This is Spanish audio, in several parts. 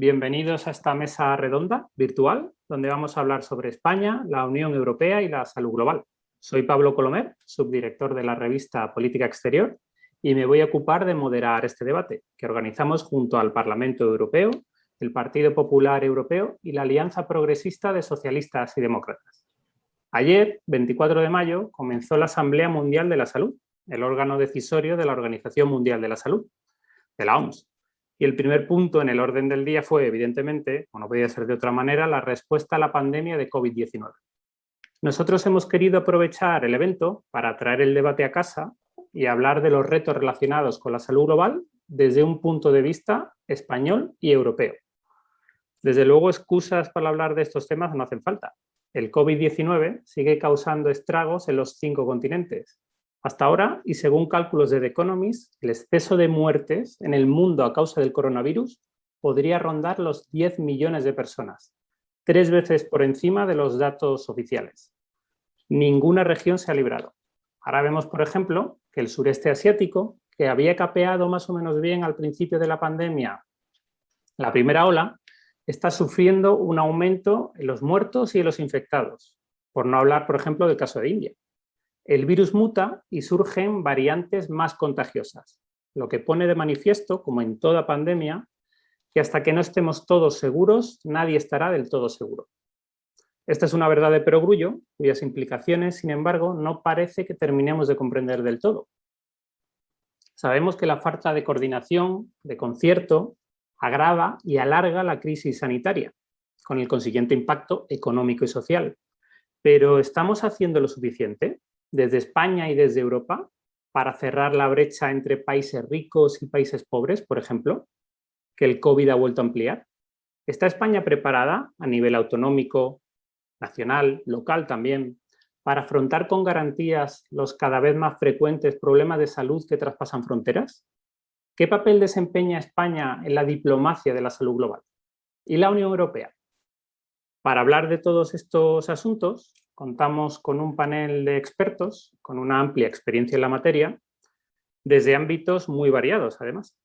Bienvenidos a esta mesa redonda virtual, donde vamos a hablar sobre España, la Unión Europea y la salud global. Soy Pablo Colomer, subdirector de la revista Política Exterior, y me voy a ocupar de moderar este debate, que organizamos junto al Parlamento Europeo, el Partido Popular Europeo y la Alianza Progresista de Socialistas y Demócratas. Ayer, 24 de mayo, comenzó la Asamblea Mundial de la Salud, el órgano decisorio de la Organización Mundial de la Salud, de la OMS. Y el primer punto en el orden del día fue, evidentemente, como no podía ser de otra manera, la respuesta a la pandemia de COVID-19. Nosotros hemos querido aprovechar el evento para traer el debate a casa y hablar de los retos relacionados con la salud global desde un punto de vista español y europeo. Desde luego, excusas para hablar de estos temas no hacen falta. El COVID-19 sigue causando estragos en los 5 continentes. Hasta ahora, y según cálculos de The Economist, el exceso de muertes en el mundo a causa del coronavirus podría rondar los 10 millones de personas, 3 veces por encima de los datos oficiales. Ninguna región se ha librado. Ahora vemos, por ejemplo, que el sureste asiático, que había capeado más o menos bien al principio de la pandemia la primera ola, está sufriendo un aumento en los muertos y en los infectados, por no hablar, por ejemplo, del caso de India. El virus muta y surgen variantes más contagiosas, lo que pone de manifiesto, como en toda pandemia, que hasta que no estemos todos seguros, nadie estará del todo seguro. Esta es una verdad de perogrullo, cuyas implicaciones, sin embargo, no parece que terminemos de comprender del todo. Sabemos que la falta de coordinación, de concierto, agrava y alarga la crisis sanitaria, con el consiguiente impacto económico y social. Pero ¿estamos haciendo lo suficiente desde España y desde Europa para cerrar la brecha entre países ricos y países pobres, por ejemplo, que el COVID ha vuelto a ampliar? ¿Está España preparada a nivel autonómico, nacional, local también, para afrontar con garantías los cada vez más frecuentes problemas de salud que traspasan fronteras? ¿Qué papel desempeña España en la diplomacia de la salud global? ¿Y la Unión Europea? Para hablar de todos estos asuntos, contamos con un panel de expertos con una amplia experiencia en la materia, desde ámbitos muy variados, además.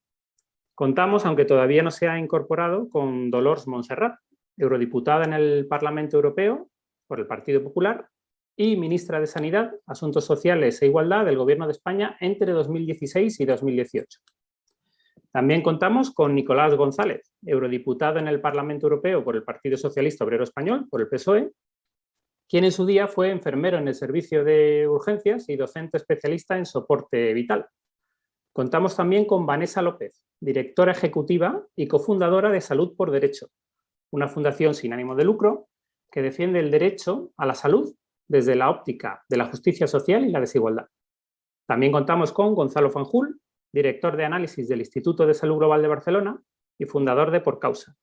Contamos, aunque todavía no se ha incorporado, con Dolors Montserrat, eurodiputada en el Parlamento Europeo por el Partido Popular y ministra de Sanidad, Asuntos Sociales e Igualdad del Gobierno de España entre 2016 y 2018. También contamos con Nicolás González, eurodiputado en el Parlamento Europeo por el Partido Socialista Obrero Español, por el PSOE, quien en su día fue enfermero en el servicio de urgencias y docente especialista en soporte vital. Contamos también con Vanessa López, directora ejecutiva y cofundadora de Salud por Derecho, una fundación sin ánimo de lucro que defiende el derecho a la salud desde la óptica de la justicia social y la desigualdad. También contamos con Gonzalo Fanjul, director de análisis del Instituto de Salud Global de Barcelona y fundador de Por Causa,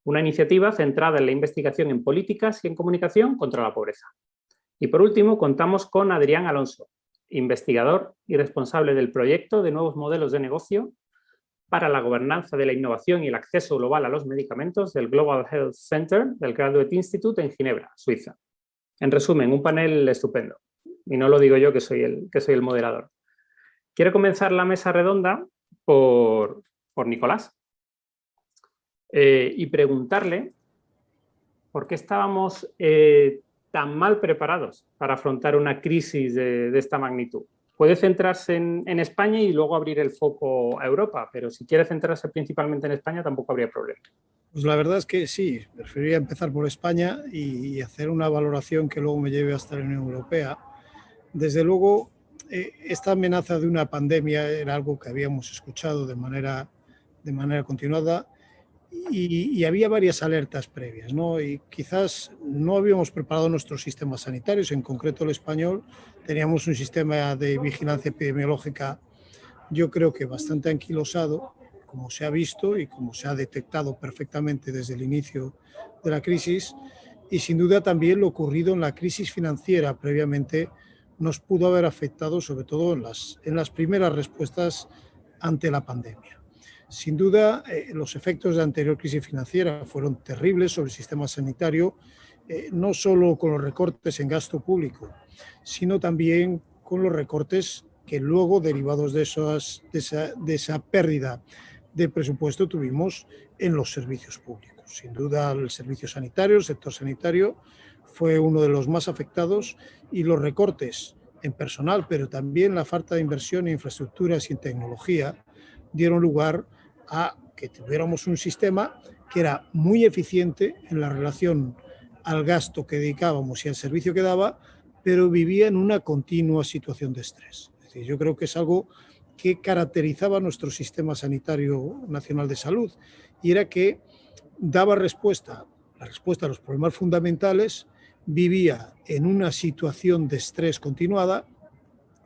una iniciativa centrada en la investigación en políticas y en comunicación contra la pobreza. Y por último, contamos con Adrián Alonso, investigador y responsable del proyecto de nuevos modelos de negocio para la gobernanza de la innovación y el acceso global a los medicamentos del Global Health Center del Graduate Institute en Ginebra, Suiza. En resumen, un panel estupendo. Y no lo digo yo, que soy el moderador. Quiero comenzar la mesa redonda por Nicolás y preguntarle por qué estábamos tan mal preparados para afrontar una crisis de esta magnitud. Puede centrarse en España y luego abrir el foco a Europa, pero si quiere centrarse principalmente en España tampoco habría problema. Pues la verdad es que sí, preferiría empezar por España y hacer una valoración que luego me lleve hasta la Unión Europea. Desde luego, esta amenaza de una pandemia era algo que habíamos escuchado de manera continuada y había varias alertas previas, ¿no? Y quizás no habíamos preparado nuestros sistemas sanitarios, en concreto el español. Teníamos un sistema de vigilancia epidemiológica, yo creo que bastante anquilosado, como se ha visto y como se ha detectado perfectamente desde el inicio de la crisis, y sin duda también lo ocurrido en la crisis financiera previamente nos pudo haber afectado, sobre todo en las primeras respuestas ante la pandemia. Sin duda, los efectos de la anterior crisis financiera fueron terribles sobre el sistema sanitario, no solo con los recortes en gasto público, sino también con los recortes que luego, derivados de esa pérdida de presupuesto tuvimos en los servicios públicos. Sin duda el servicio sanitario, el sector sanitario, fue uno de los más afectados y los recortes en personal, pero también la falta de inversión en infraestructuras y en tecnología dieron lugar a que tuviéramos un sistema que era muy eficiente en la relación al gasto que dedicábamos y al servicio que daba, pero vivía en una continua situación de estrés. Es decir, yo creo que es algo que caracterizaba nuestro sistema sanitario nacional de salud y era que daba respuesta a los problemas fundamentales, vivía en una situación de estrés continuada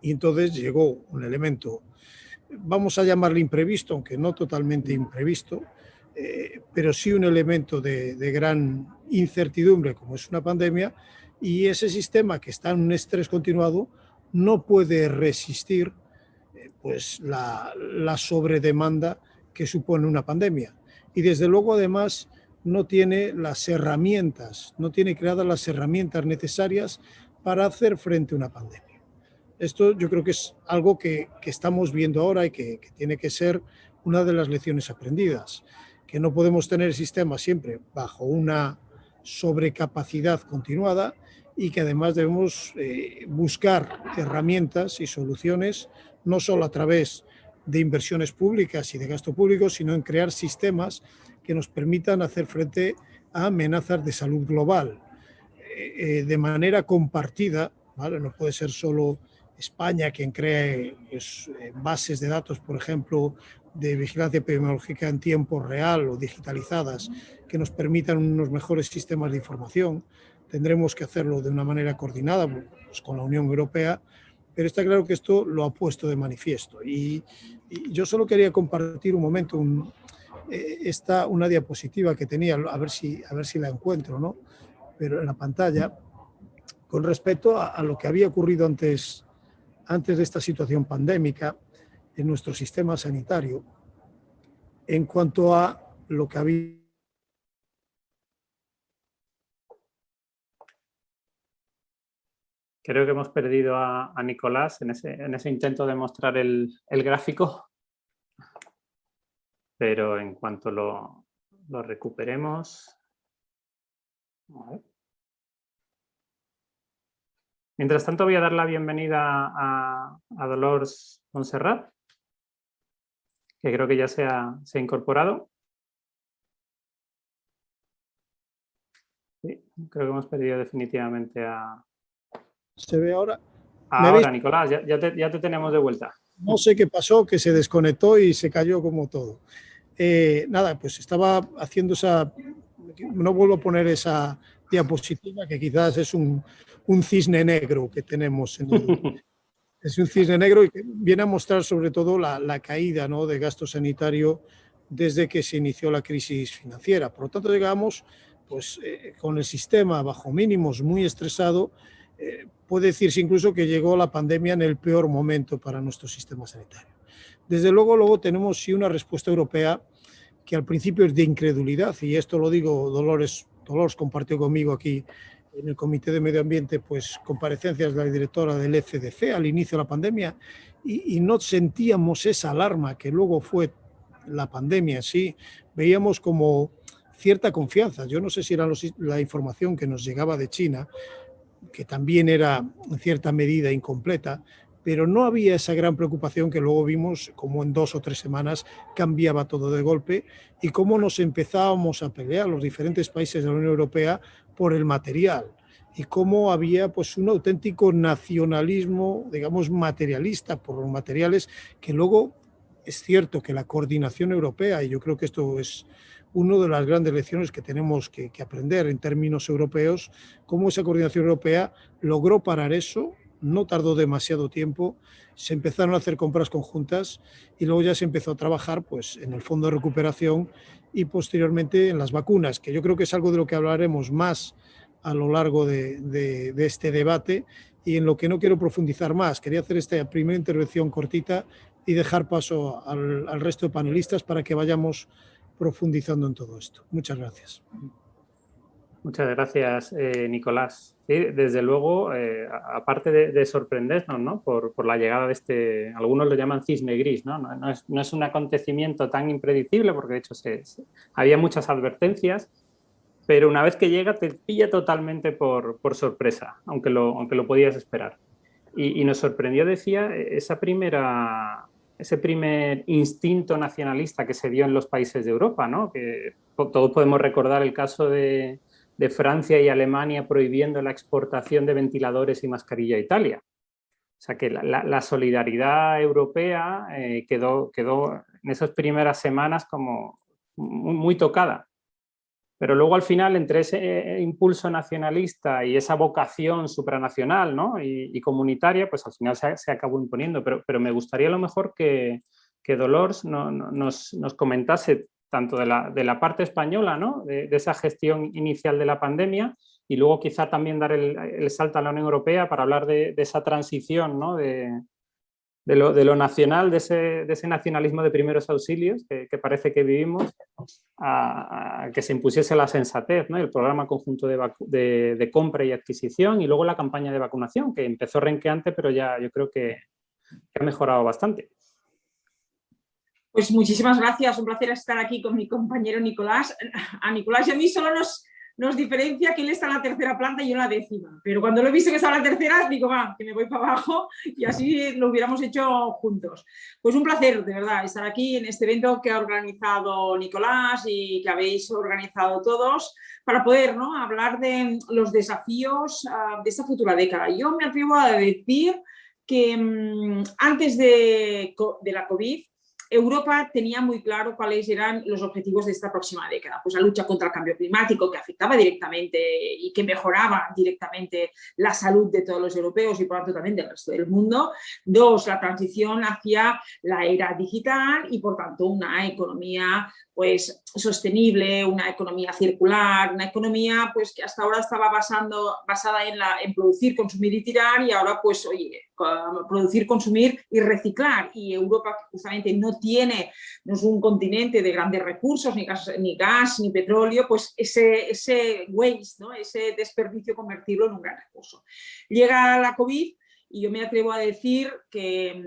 y entonces llegó un elemento, vamos a llamarle imprevisto, aunque no totalmente imprevisto, pero sí un elemento de gran incertidumbre como es una pandemia, y ese sistema que está en un estrés continuado no puede resistir pues la sobredemanda que supone una pandemia. Y desde luego además no tiene las herramientas, no tiene creadas las herramientas necesarias para hacer frente a una pandemia. Esto yo creo que es algo que estamos viendo ahora y que tiene que ser una de las lecciones aprendidas, que no podemos tener el sistema siempre bajo una sobrecapacidad continuada y que además debemos buscar herramientas y soluciones no solo a través de inversiones públicas y de gasto público, sino en crear sistemas que nos permitan hacer frente a amenazas de salud global de manera compartida, ¿vale? No puede ser solo España quien cree pues, bases de datos, por ejemplo, de vigilancia epidemiológica en tiempo real o digitalizadas que nos permitan unos mejores sistemas de información. Tendremos que hacerlo de una manera coordinada pues, con la Unión Europea, pero está claro que esto lo ha puesto de manifiesto. Y yo solo quería compartir un momento una diapositiva que tenía, a ver si la encuentro, ¿no? Pero en la pantalla, con respecto a lo que había ocurrido antes de esta situación pandémica en nuestro sistema sanitario, en cuanto a lo que había. Creo que hemos perdido a Nicolás en ese intento de mostrar el gráfico, pero en cuanto lo recuperemos... A ver. Mientras tanto voy a dar la bienvenida a Dolors Montserrat, que creo que ya se ha incorporado. Sí, creo que hemos perdido definitivamente a... ¿Se ve ahora? Ahora, Nicolás, ya te tenemos de vuelta. No sé qué pasó, que se desconectó y se cayó como todo. Nada, pues estaba haciendo no vuelvo a poner esa diapositiva, que quizás es un cisne negro que tenemos. Es un cisne negro y que viene a mostrar sobre todo la caída, ¿no?, de gasto sanitario desde que se inició la crisis financiera. Por lo tanto, llegamos pues, con el sistema bajo mínimos, muy estresado. Puede decirse incluso que llegó la pandemia en el peor momento para nuestro sistema sanitario. Desde luego tenemos sí una respuesta europea que al principio es de incredulidad, y esto lo digo, Dolores compartió conmigo aquí en el Comité de Medio Ambiente pues comparecencias de la directora del ECDC al inicio de la pandemia, y no sentíamos esa alarma que luego fue la pandemia. Sí, veíamos como cierta confianza. Yo no sé si era la información que nos llegaba de China, que también era en cierta medida incompleta, pero no había esa gran preocupación que luego vimos como en 2 o 3 semanas cambiaba todo de golpe, y cómo nos empezábamos a pelear los diferentes países de la Unión Europea por el material, y cómo había pues un auténtico nacionalismo, digamos, materialista por los materiales, que luego es cierto que la coordinación europea, y yo creo que esto es una de las grandes lecciones que tenemos que aprender en términos europeos, cómo esa coordinación europea logró parar eso. No tardó demasiado tiempo, se empezaron a hacer compras conjuntas y luego ya se empezó a trabajar pues, en el fondo de recuperación y posteriormente en las vacunas, que yo creo que es algo de lo que hablaremos más a lo largo de este debate, y en lo que no quiero profundizar más. Quería hacer esta primera intervención cortita y dejar paso al resto de panelistas para que vayamos profundizando en todo esto. Muchas gracias. Muchas gracias, Nicolás. Sí, desde luego, aparte de sorprendernos, ¿no? por la llegada de este, algunos lo llaman cisne gris, ¿no? No es un acontecimiento tan impredecible, porque de hecho había muchas advertencias, pero una vez que llega te pilla totalmente por sorpresa, aunque lo podías esperar. Y nos sorprendió, decía, ese primer instinto nacionalista que se dio en los países de Europa, ¿no? Que todos podemos recordar el caso de Francia y Alemania prohibiendo la exportación de ventiladores y mascarilla a Italia. O sea que la solidaridad europea quedó en esas primeras semanas como muy tocada. Pero luego al final, entre ese impulso nacionalista y esa vocación supranacional, ¿no? y comunitaria, pues al final se acabó imponiendo. Pero me gustaría a lo mejor que Dolors nos comentase tanto de la parte española, ¿no? de esa gestión inicial de la pandemia, y luego quizá también dar el salto a la Unión Europea para hablar de esa transición, ¿no? de lo nacional, de ese nacionalismo de primeros auxilios que parece que vivimos, a que se impusiese la sensatez, ¿no? El programa conjunto de compra y adquisición, y luego la campaña de vacunación, que empezó renqueante, pero ya yo creo que ha mejorado bastante. Pues muchísimas gracias, un placer estar aquí con mi compañero Nicolás. A Nicolás y a mí solo nos diferencia que él está en la tercera planta y yo en la 10ª, pero cuando lo he visto que estaba en la tercera, digo, va, que me voy para abajo, y así lo hubiéramos hecho juntos. Pues un placer, de verdad, estar aquí en este evento que ha organizado Nicolás y que habéis organizado todos, para poder, ¿no? hablar de los desafíos de esta futura década. Yo me atrevo a decir que antes de la COVID, Europa tenía muy claro cuáles eran los objetivos de esta próxima década. Pues la lucha contra el cambio climático, que afectaba directamente y que mejoraba directamente la salud de todos los europeos y por lo tanto también del resto del mundo. 2, la transición hacia la era digital y por tanto una economía pues sostenible, una economía circular, una economía pues que hasta ahora estaba basada en producir, consumir y tirar, y ahora pues oye, producir, consumir y reciclar. Y Europa justamente no es un continente de grandes recursos, ni gas, ni petróleo, pues ese waste, ¿no? ese desperdicio, convertirlo en un gran recurso. Llega la COVID y yo me atrevo a decir que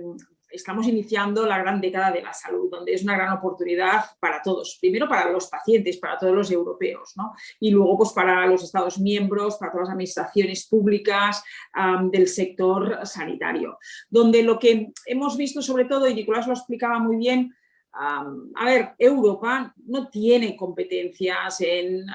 estamos iniciando la gran década de la salud, donde es una gran oportunidad para todos. Primero para los pacientes, para todos los europeos, ¿no? Y luego pues para los Estados miembros, para todas las administraciones públicas del sector sanitario. Donde lo que hemos visto sobre todo, y Nicolás lo explicaba muy bien, a ver, Europa no tiene competencias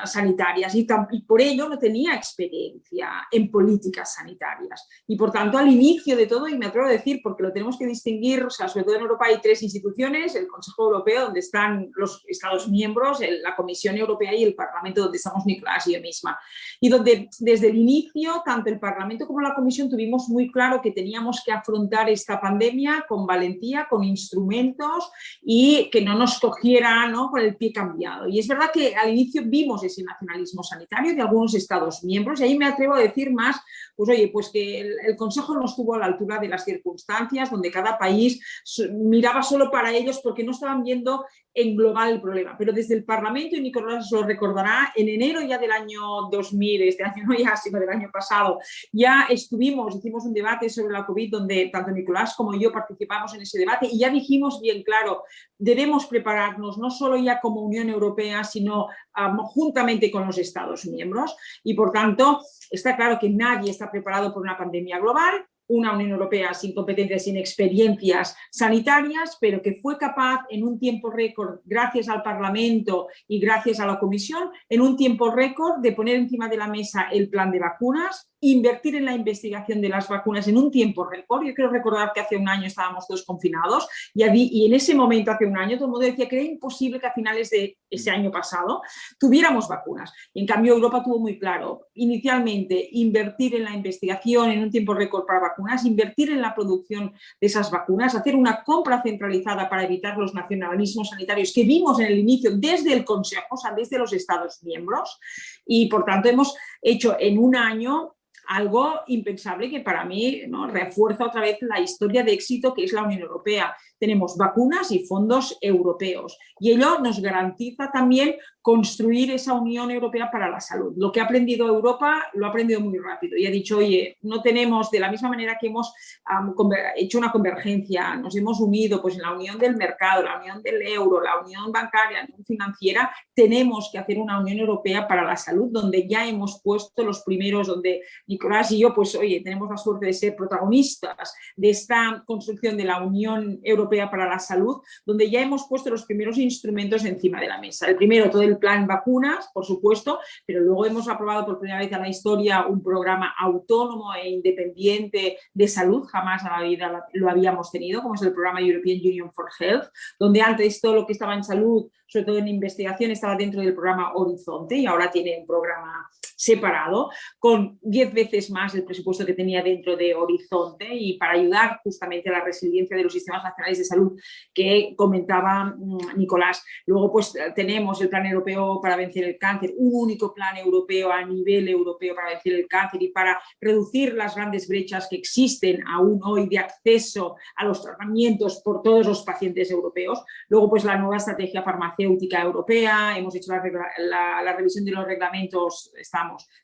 sanitarias y por ello no tenía experiencia en políticas sanitarias. Y por tanto, al inicio de todo, y me atrevo a decir, porque lo tenemos que distinguir, o sea, sobre todo en Europa hay 3 instituciones, el Consejo Europeo, donde están los Estados miembros, la Comisión Europea y el Parlamento, donde estamos Nicolás y yo misma. Y donde desde el inicio, tanto el Parlamento como la Comisión tuvimos muy claro que teníamos que afrontar esta pandemia con valentía, con instrumentos y que no nos cogiera, ¿no? con el pie cambiado. Y es verdad que al inicio vimos ese nacionalismo sanitario de algunos Estados miembros, y ahí me atrevo a decir más, pues oye, pues que el Consejo no estuvo a la altura de las circunstancias, donde cada país miraba solo para ellos porque no estaban viendo en global el problema. Pero desde el Parlamento, y Nicolás lo recordará, en enero ya del año 2000, este año no ya, sino del año pasado, ya hicimos un debate sobre la COVID, donde tanto Nicolás como yo participamos en ese debate, y ya dijimos bien claro, debemos prepararnos no solo ya como Unión Europea, sino juntamente con los Estados miembros, y por tanto está claro que nadie está preparado por una pandemia global, una Unión Europea sin competencias, sin experiencias sanitarias, pero que fue capaz en un tiempo récord, gracias al Parlamento y gracias a la Comisión, en un tiempo récord de poner encima de la mesa el plan de vacunas, invertir en la investigación de las vacunas en un tiempo récord. Yo quiero recordar que hace un año estábamos todos confinados y en ese momento, hace un año, todo el mundo decía que era imposible que a finales de ese año pasado tuviéramos vacunas. Y en cambio Europa tuvo muy claro, inicialmente, invertir en la investigación en un tiempo récord para vacunas, invertir en la producción de esas vacunas, hacer una compra centralizada para evitar los nacionalismos sanitarios que vimos en el inicio desde el Consejo, o sea, desde los Estados miembros, y por tanto hemos hecho en un año algo impensable que para mí, ¿no?, refuerza otra vez la historia de éxito que es la Unión Europea. tenemos vacunas y fondos europeos. Y ello nos garantiza también construir esa Unión Europea para la salud. Lo que ha aprendido Europa lo ha aprendido muy rápido y ha dicho, oye, no tenemos, de la misma manera que hemos hecho una convergencia, nos hemos unido pues, en la unión del mercado, la unión del euro, la unión bancaria, la unión financiera, tenemos que hacer una Unión Europea para la salud donde ya hemos puesto los primeros, donde Nicolás y yo, pues oye, tenemos la suerte de ser protagonistas de esta construcción de la Unión Europea para la salud, donde ya hemos puesto los primeros instrumentos encima de la mesa. El primero, todo el plan vacunas, por supuesto, pero luego hemos aprobado por primera vez en la historia un programa autónomo e independiente de salud, jamás en la vida lo habíamos tenido, como es el programa European Union for Health, donde antes todo lo que estaba en salud, sobre todo en investigación, estaba dentro del programa Horizonte y ahora tiene un programa separado, con 10 veces más el presupuesto que tenía dentro de Horizonte y para ayudar justamente a la resiliencia de los sistemas nacionales de salud que comentaba Nicolás. Luego pues tenemos el Plan Europeo para vencer el cáncer, un único plan europeo a nivel europeo para vencer el cáncer y para reducir las grandes brechas que existen aún hoy de acceso a los tratamientos por todos los pacientes europeos. Luego pues la nueva estrategia farmacéutica europea, hemos hecho la revisión de los reglamentos,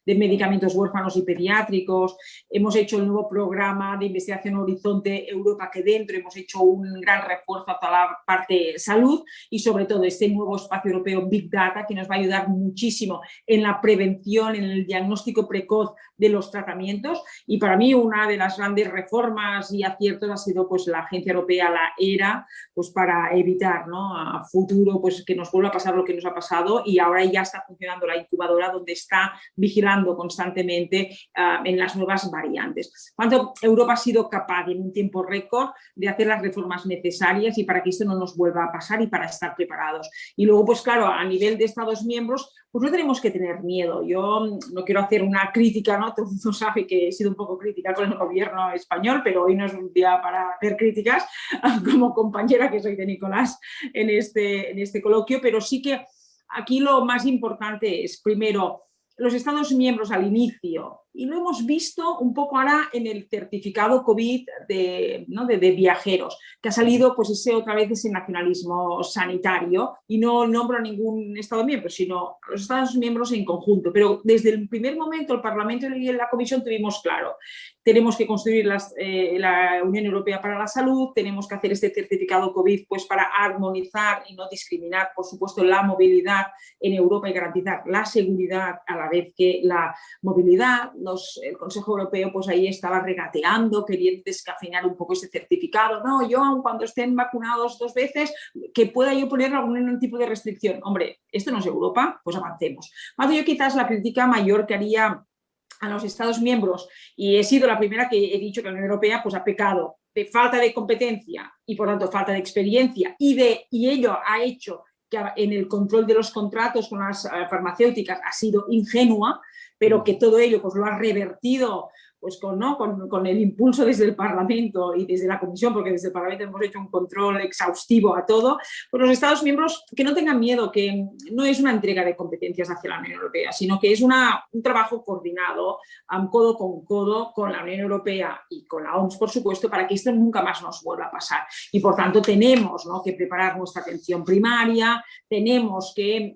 de medicamentos huérfanos y pediátricos, hemos hecho el nuevo programa de investigación Horizonte Europa, que dentro hemos hecho un gran refuerzo a toda la parte salud y sobre todo este nuevo espacio europeo Big Data que nos va a ayudar muchísimo en la prevención, en el diagnóstico precoz de los tratamientos y para mí una de las grandes reformas y aciertos ha sido pues la Agencia Europea, la ERA, pues para evitar, ¿no?, a futuro pues que nos vuelva a pasar lo que nos ha pasado y ahora ya está funcionando la incubadora donde está vigilando constantemente en las nuevas variantes. Cuánto Europa ha sido capaz en un tiempo récord de hacer las reformas necesarias y para que esto no nos vuelva a pasar y para estar preparados. Y luego, pues claro, a nivel de Estados miembros, pues no tenemos que tener miedo. Yo no quiero hacer una crítica, ¿no? Todo el mundo sabe que he sido un poco crítica con el gobierno español, pero hoy no es un día para hacer críticas como compañera que soy de Nicolás en este coloquio, pero sí que aquí lo más importante es, primero, los Estados miembros al inicio, y lo hemos visto un poco ahora en el certificado COVID de viajeros, que ha salido pues otra vez ese nacionalismo sanitario, y no nombro a ningún Estado miembro, sino a los Estados miembros en conjunto, pero desde el primer momento el Parlamento y la Comisión tuvimos claro, tenemos que construir la Unión Europea para la Salud, tenemos que hacer este certificado COVID pues para armonizar y no discriminar, por supuesto, la movilidad en Europa y garantizar la seguridad a la vez que la movilidad. El Consejo Europeo pues ahí estaba regateando, queriendo descafeinar un poco ese certificado. No, yo aun cuando estén vacunados 2 veces, que pueda yo poner algún tipo de restricción. Hombre, esto no es Europa, pues avancemos. Más yo quizás la crítica mayor que haría a los Estados miembros, y he sido la primera que he dicho que la Unión Europea pues ha pecado de falta de competencia y por tanto falta de experiencia y ello ha hecho que en el control de los contratos con las farmacéuticas ha sido ingenua, pero que todo ello pues lo ha revertido pues con el impulso desde el Parlamento y desde la Comisión, porque desde el Parlamento hemos hecho un control exhaustivo a todo, pues los Estados miembros que no tengan miedo, que no es una entrega de competencias hacia la Unión Europea, sino que es un trabajo coordinado, codo con codo, con la Unión Europea y con la OMS, por supuesto, para que esto nunca más nos vuelva a pasar. Y por tanto tenemos, ¿no?, que preparar nuestra atención primaria, tenemos que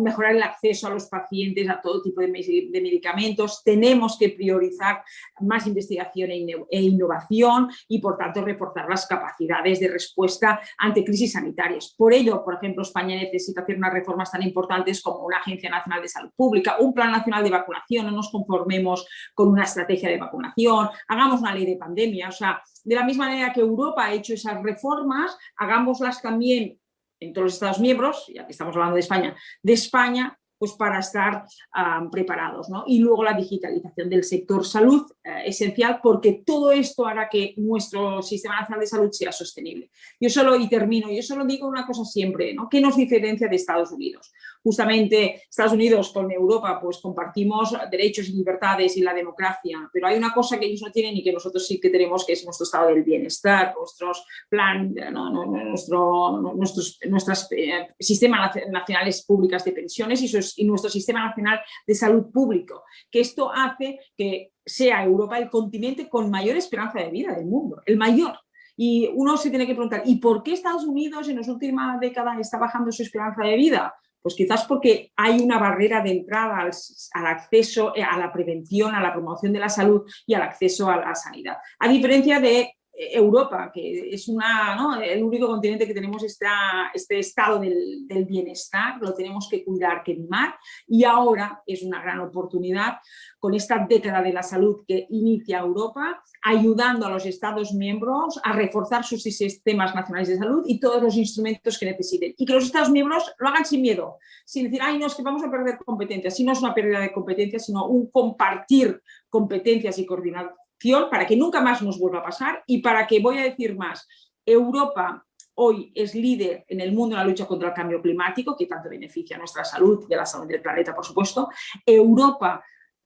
mejorar el acceso a los pacientes a todo tipo de medicamentos, tenemos que priorizar más investigación e innovación y, por tanto, reforzar las capacidades de respuesta ante crisis sanitarias. Por ello, por ejemplo, España necesita hacer unas reformas tan importantes como una Agencia Nacional de Salud Pública, un Plan Nacional de Vacunación, no nos conformemos con una estrategia de vacunación, hagamos una ley de pandemia. O sea, de la misma manera que Europa ha hecho esas reformas, hagámoslas también en todos los Estados miembros, ya que estamos hablando de España, pues para estar preparados, ¿no? Y luego la digitalización del sector salud, esencial, porque todo esto hará que nuestro Sistema Nacional de Salud sea sostenible. Yo solo digo una cosa siempre, ¿no? ¿Qué nos diferencia de Estados Unidos? Justamente Estados Unidos con Europa pues compartimos derechos y libertades y la democracia, pero hay una cosa que ellos no tienen y que nosotros sí que tenemos, que es nuestro estado del bienestar, nuestros nuestros sistemas nacionales públicas de pensiones y nuestro Sistema Nacional de Salud Público, que esto hace que sea Europa el continente con mayor esperanza de vida del mundo, el mayor. Y uno se tiene que preguntar, ¿y por qué Estados Unidos en las últimas décadas está bajando su esperanza de vida? Pues quizás porque hay una barrera de entrada al acceso a la prevención, a la promoción de la salud y al acceso a la sanidad. A diferencia de Europa, que es ¿no? el único continente que tenemos este estado del bienestar, lo tenemos que cuidar, que mimar, y ahora es una gran oportunidad con esta década de la salud que inicia Europa, ayudando a los Estados miembros a reforzar sus sistemas nacionales de salud y todos los instrumentos que necesiten. Y que los Estados miembros lo hagan sin miedo, sin decir, ay, no, es que vamos a perder competencias. Si no es una pérdida de competencias, sino un compartir competencias y coordinación para que nunca más nos vuelva a pasar y para que, voy a decir más, Europa hoy es líder en el mundo en la lucha contra el cambio climático, que tanto beneficia a nuestra salud y a la salud del planeta, por supuesto. Europa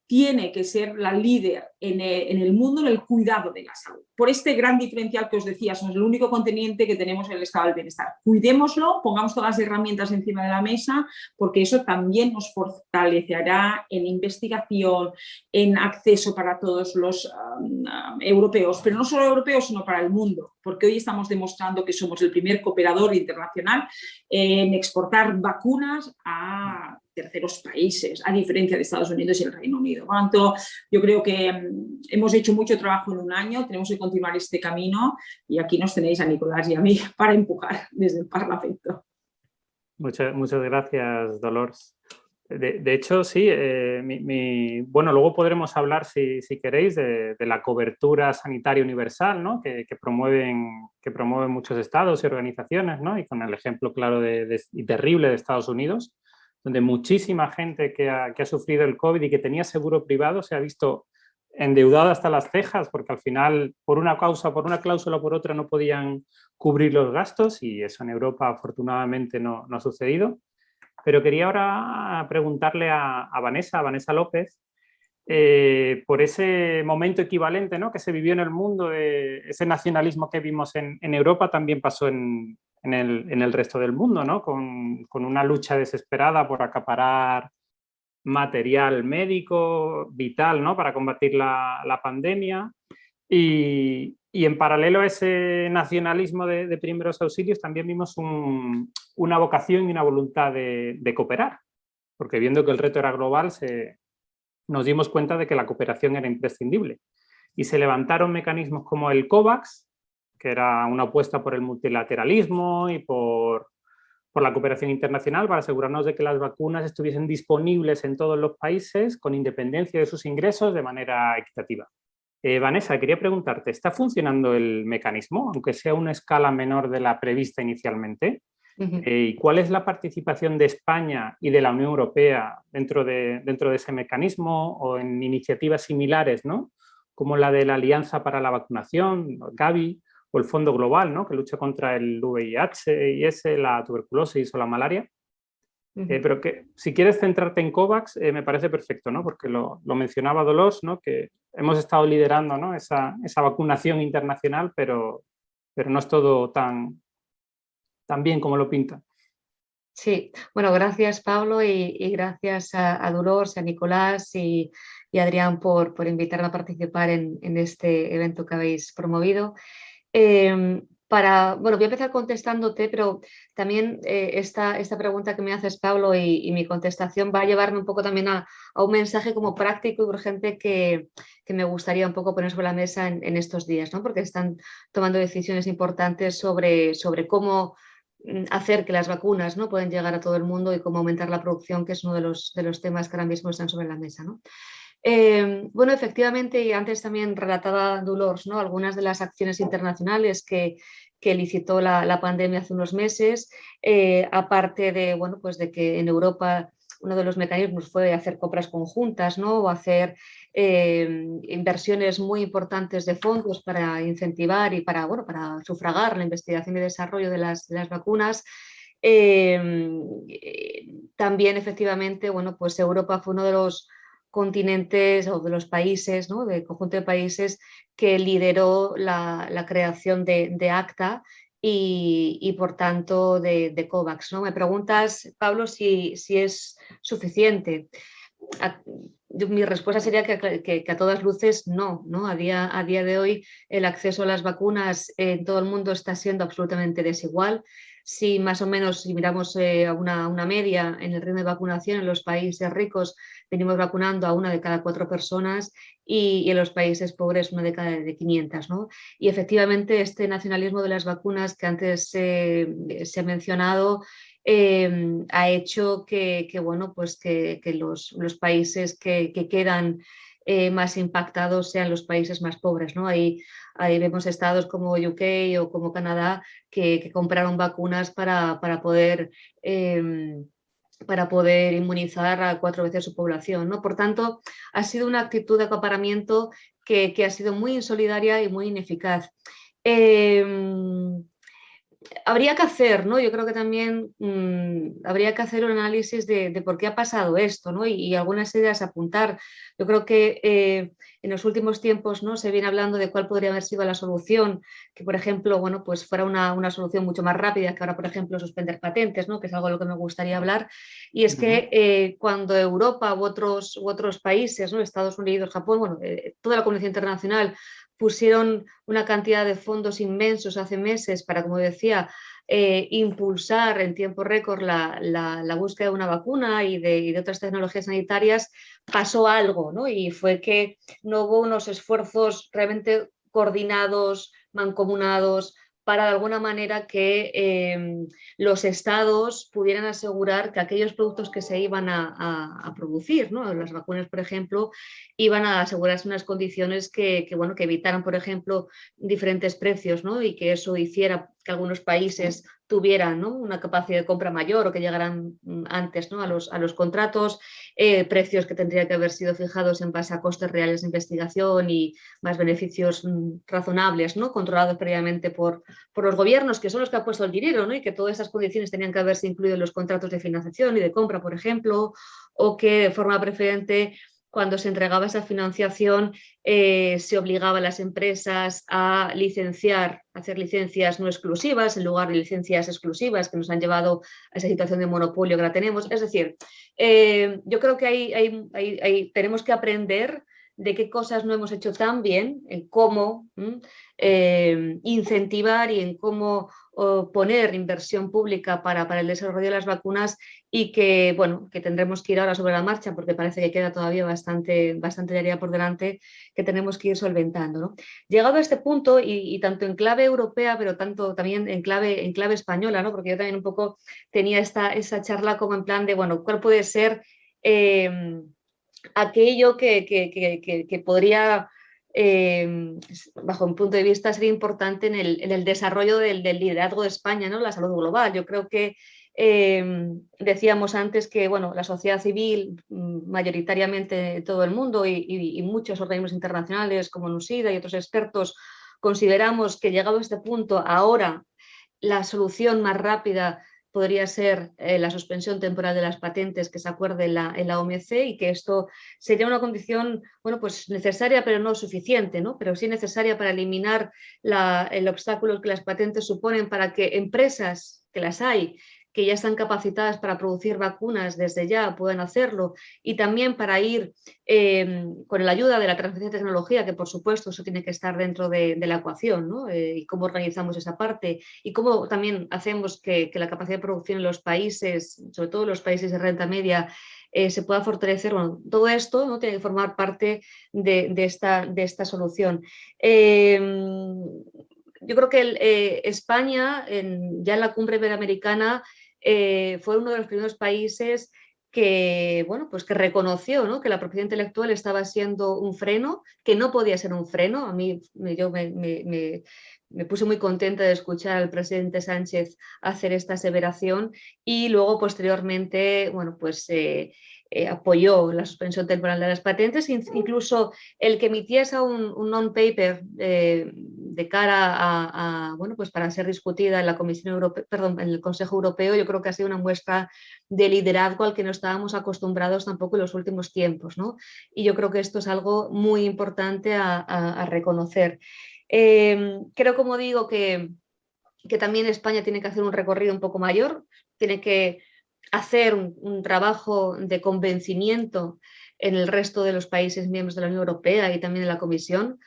tiene que ser la líder en el mundo en el cuidado de la salud. Por este gran diferencial que os decía, somos el único continente que tenemos el estado del bienestar. Cuidémoslo, pongamos todas las herramientas encima de la mesa, porque eso también nos fortalecerá en investigación, en acceso para todos los europeos, pero no solo europeos, sino para el mundo, porque hoy estamos demostrando que somos el primer cooperador internacional en exportar vacunas a terceros países, a diferencia de Estados Unidos y el Reino Unido. Por lo tanto, yo creo que hemos hecho mucho trabajo en un año, tenemos que continuar este camino y aquí nos tenéis a Nicolás y a mí para empujar desde el Parlamento. Muchas gracias, Dolors. De hecho, sí, bueno, luego podremos hablar, si queréis, de la cobertura sanitaria universal, ¿no? que promueven muchos estados y organizaciones, ¿no? Y con el ejemplo claro y terrible de Estados Unidos, donde muchísima gente que ha sufrido el COVID y que tenía seguro privado se ha visto endeudada hasta las cejas porque al final, por una cláusula o por otra, no podían cubrir los gastos y eso en Europa afortunadamente no ha sucedido. Pero quería ahora preguntarle a Vanessa López, por ese momento equivalente, ¿no? que se vivió en el mundo, ese nacionalismo que vimos en Europa también pasó en el resto del mundo, ¿no? con una lucha desesperada por acaparar material médico vital, ¿no? para combatir la pandemia. Y en paralelo a ese nacionalismo de primeros auxilios también vimos una vocación y una voluntad de cooperar, porque viendo que el reto era global nos dimos cuenta de que la cooperación era imprescindible y se levantaron mecanismos como el COVAX, que era una apuesta por el multilateralismo y por la cooperación internacional para asegurarnos de que las vacunas estuviesen disponibles en todos los países con independencia de sus ingresos de manera equitativa. Vanessa, quería preguntarte, ¿está funcionando el mecanismo, aunque sea a una escala menor de la prevista inicialmente? ¿Y cuál es la participación de España y de la Unión Europea dentro de ese mecanismo o en iniciativas similares, ¿no? como la de la Alianza para la Vacunación, Gavi, o el Fondo Global, ¿no? que lucha contra el VIH, la tuberculosis o la malaria? Pero que si quieres centrarte en COVAX, me parece perfecto, ¿no? porque lo mencionaba Dolors, ¿no? que hemos estado liderando, ¿no? esa vacunación internacional, pero no es todo tan bien como lo pinta. Sí, bueno, gracias Pablo y gracias a Dolors, a Nicolás y a Adrián por invitarme a participar en este evento que habéis promovido. Bueno, voy a empezar contestándote, pero también esta pregunta que me haces, Pablo, y mi contestación va a llevarme un poco también a un mensaje como práctico y urgente que me gustaría un poco poner sobre la mesa en estos días, ¿no? porque están tomando decisiones importantes sobre cómo hacer que las vacunas, ¿no? pueden llegar a todo el mundo y cómo aumentar la producción, que es uno de los temas que ahora mismo están sobre la mesa, ¿no? Bueno, efectivamente, y antes también relataba Dolors, ¿no? algunas de las acciones internacionales que licitó la pandemia hace unos meses, aparte de, bueno, pues de que en Europa uno de los mecanismos fue hacer compras conjuntas, ¿no? o hacer inversiones muy importantes de fondos para incentivar y para sufragar la investigación y desarrollo de las vacunas. También efectivamente, bueno, pues Europa fue uno de los continentes o de los países, ¿no? del conjunto de países que lideró la creación de ACTA y por tanto de COVAX, ¿no? Me preguntas, Pablo, si es suficiente. mi respuesta sería que a todas luces no, ¿no? A día de hoy el acceso a las vacunas en todo el mundo está siendo absolutamente desigual. Si más o menos, si miramos a una media en el ritmo de vacunación en los países ricos, venimos vacunando a 1 de cada 4 personas y en los países pobres 1 de cada 500, ¿no? Y efectivamente este nacionalismo de las vacunas que antes se ha mencionado ha hecho bueno, pues que los países que quedan más impactados sean los países más pobres, ¿no? Ahí vemos estados como UK o como Canadá que compraron vacunas para poder inmunizar a 4 veces su población, ¿no? Por tanto, ha sido una actitud de acaparamiento que ha sido muy insolidaria y muy ineficaz. Habría que hacer, ¿no? Yo creo que también habría que hacer un análisis de por qué ha pasado esto, ¿no? Y algunas ideas a apuntar. Yo creo que en los últimos tiempos, ¿no? Se viene hablando de cuál podría haber sido la solución, que por ejemplo, bueno, pues fuera una solución mucho más rápida que ahora, por ejemplo, suspender patentes, ¿no? Que es algo de lo que me gustaría hablar. Y es que cuando Europa u otros países, ¿no? Estados Unidos, Japón, bueno, toda la comunidad internacional pusieron una cantidad de fondos inmensos hace meses para, como decía, impulsar en tiempo récord la búsqueda de una vacuna y de otras tecnologías sanitarias, pasó algo, ¿no? Y fue que no hubo unos esfuerzos realmente coordinados, mancomunados, para de alguna manera que los estados pudieran asegurar que aquellos productos que se iban a producir, ¿no? Las vacunas, por ejemplo, iban a asegurarse unas condiciones bueno, que evitaran, por ejemplo, diferentes precios, ¿no? Y que eso hiciera que algunos países tuvieran, ¿no? Una capacidad de compra mayor o que llegaran antes, ¿no? a los contratos, precios que tendrían que haber sido fijados en base a costes reales de investigación y más beneficios razonables, ¿no? Controlados previamente por los gobiernos, que son los que han puesto el dinero, ¿no? Y que todas esas condiciones tenían que haberse incluido en los contratos de financiación y de compra, por ejemplo, o que de forma preferente, cuando se entregaba esa financiación, se obligaba a las empresas a licenciar, a hacer licencias no exclusivas en lugar de licencias exclusivas que nos han llevado a esa situación de monopolio que la tenemos. Es decir, yo creo que tenemos que aprender de qué cosas no hemos hecho tan bien, en cómo incentivar y en cómo poner inversión pública para el desarrollo de las vacunas y que, bueno, que tendremos que ir ahora sobre la marcha porque parece que queda todavía bastante tarea por delante que tenemos que ir solventando, ¿no? Llegado a este punto y tanto en clave europea pero tanto también en clave española, ¿no? Porque yo también un poco tenía esa charla como en plan de, bueno, ¿cuál puede ser aquello que podría, bajo mi punto de vista, ser importante en el desarrollo del liderazgo de España, ¿no? La salud global? Yo creo que decíamos antes que, bueno, la sociedad civil, mayoritariamente todo el mundo y muchos organismos internacionales como NUSIDA y otros expertos, consideramos que llegado a este punto, ahora la solución más rápida podría ser la suspensión temporal de las patentes que se acuerde en la OMC y que esto sería una condición, bueno, pues necesaria pero no suficiente, ¿no? Pero sí necesaria para eliminar el obstáculo que las patentes suponen para que empresas, que las hay, que ya están capacitadas para producir vacunas desde ya, puedan hacerlo, y también para ir con la ayuda de la transferencia de tecnología, que por supuesto eso tiene que estar dentro de la ecuación, ¿no? Y cómo organizamos esa parte y cómo también hacemos que la capacidad de producción en los países, sobre todo los países de renta media, se pueda fortalecer. Bueno, todo esto, ¿no? Tiene que formar parte de esta solución. Yo creo que España, ya en la cumbre iberoamericana, fue uno de los primeros países que, bueno, pues que reconoció, ¿no? Que la propiedad intelectual estaba siendo un freno, que no podía ser un freno. A mí yo me puse muy contenta de escuchar al presidente Sánchez hacer esta aseveración y luego posteriormente, bueno, pues apoyó la suspensión temporal de las patentes, incluso el que emitiese un non-paper de cara bueno, pues para ser discutida en la Comisión Europea, perdón, en el Consejo Europeo. Yo creo que ha sido una muestra de liderazgo al que no estábamos acostumbrados tampoco en los últimos tiempos, ¿no? Y yo creo que esto es algo muy importante a reconocer. Creo, como digo, que también España tiene que hacer un recorrido un poco mayor, tiene que hacer un trabajo de convencimiento en el resto de los países miembros de la Unión Europea y también de la Comisión,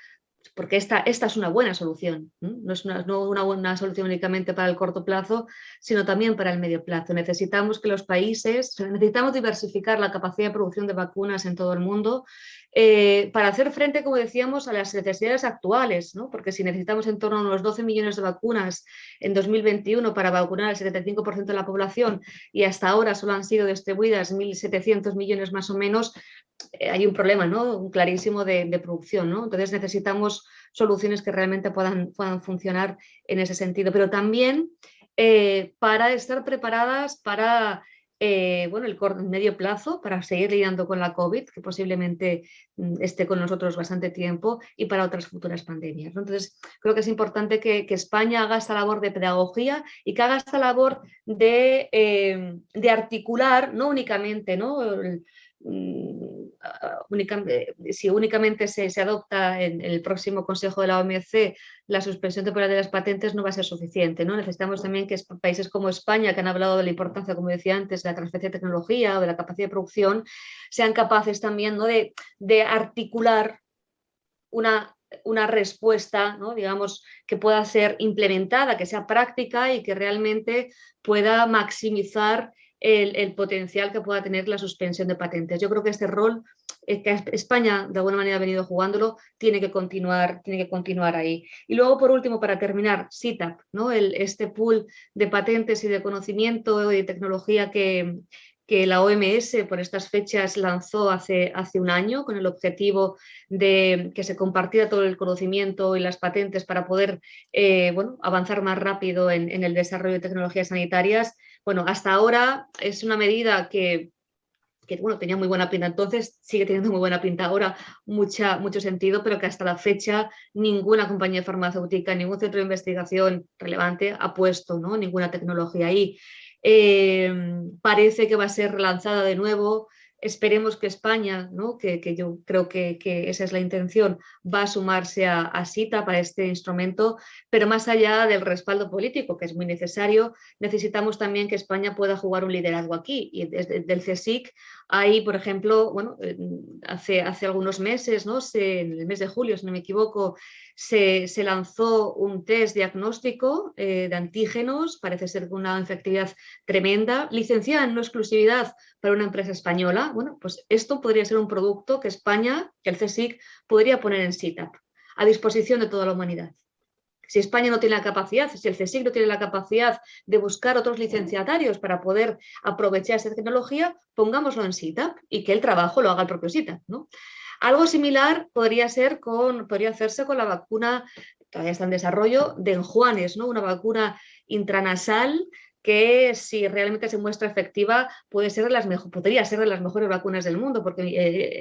porque esta es una buena solución, no es una buena solución únicamente para el corto plazo, sino también para el medio plazo. Necesitamos que los países, necesitamos diversificar la capacidad de producción de vacunas en todo el mundo para hacer frente, como decíamos, a las necesidades actuales, ¿no? Porque si necesitamos en torno a unos 12 millones de vacunas en 2021 para vacunar al 75% de la población y hasta ahora solo han sido distribuidas 1.700 millones más o menos, hay un problema, ¿no? Un clarísimo de producción, ¿no? Entonces necesitamos soluciones que realmente puedan funcionar en ese sentido, pero también para estar preparadas para bueno, el medio plazo, para seguir lidiando con la COVID, que posiblemente esté con nosotros bastante tiempo, y para otras futuras pandemias, ¿no? Entonces creo que es importante que España haga esta labor de pedagogía y que haga esta labor de articular, no únicamente, ¿no? Si únicamente se adopta en el próximo Consejo de la OMC la suspensión temporal de las patentes, no va a ser suficiente, ¿no? Necesitamos también que países como España, que han hablado de la importancia, como decía antes, de la transferencia de tecnología o de la capacidad de producción, sean capaces también, ¿no?, de articular una respuesta, ¿no?, digamos, que pueda ser implementada, que sea práctica y que realmente pueda maximizar el potencial que pueda tener la suspensión de patentes. Yo creo que este rol que España de alguna manera ha venido jugándolo tiene que continuar ahí. Y luego, por último, para terminar, CITAP, ¿no?, este pool de patentes y de conocimiento y de tecnología que la OMS por estas fechas lanzó hace un año con el objetivo de que se compartiera todo el conocimiento y las patentes para poder bueno, avanzar más rápido en el desarrollo de tecnologías sanitarias. Bueno, hasta ahora es una medida que bueno, tenía muy buena pinta entonces, sigue teniendo muy buena pinta ahora, mucho sentido, pero que hasta la fecha ninguna compañía farmacéutica, ningún centro de investigación relevante ha puesto, ¿no?, ninguna tecnología ahí. Parece que va a ser relanzada de nuevo. Esperemos que España, ¿no?, que yo creo que esa es la intención, va a sumarse a CITA para este instrumento, pero más allá del respaldo político, que es muy necesario, necesitamos también que España pueda jugar un liderazgo aquí. Y desde el CSIC, hay, por ejemplo, bueno, hace algunos meses, ¿no?, en el mes de julio, si no me equivoco, se lanzó un test diagnóstico de antígenos, parece ser con una efectividad tremenda, licenciada en no exclusividad para una empresa española. Bueno, pues esto podría ser un producto que España, que el CSIC, podría poner en CITAP, a disposición de toda la humanidad. Si España no tiene la capacidad, si el CSIC no tiene la capacidad de buscar otros licenciatarios para poder aprovechar esta tecnología, pongámoslo en CITAP y que el trabajo lo haga el propio CITAP, ¿no? Algo similar podría hacerse con la vacuna, todavía está en desarrollo, de enjuanes, ¿no?, una vacuna intranasal que, si realmente se muestra efectiva, podría ser de las mejores vacunas del mundo, porque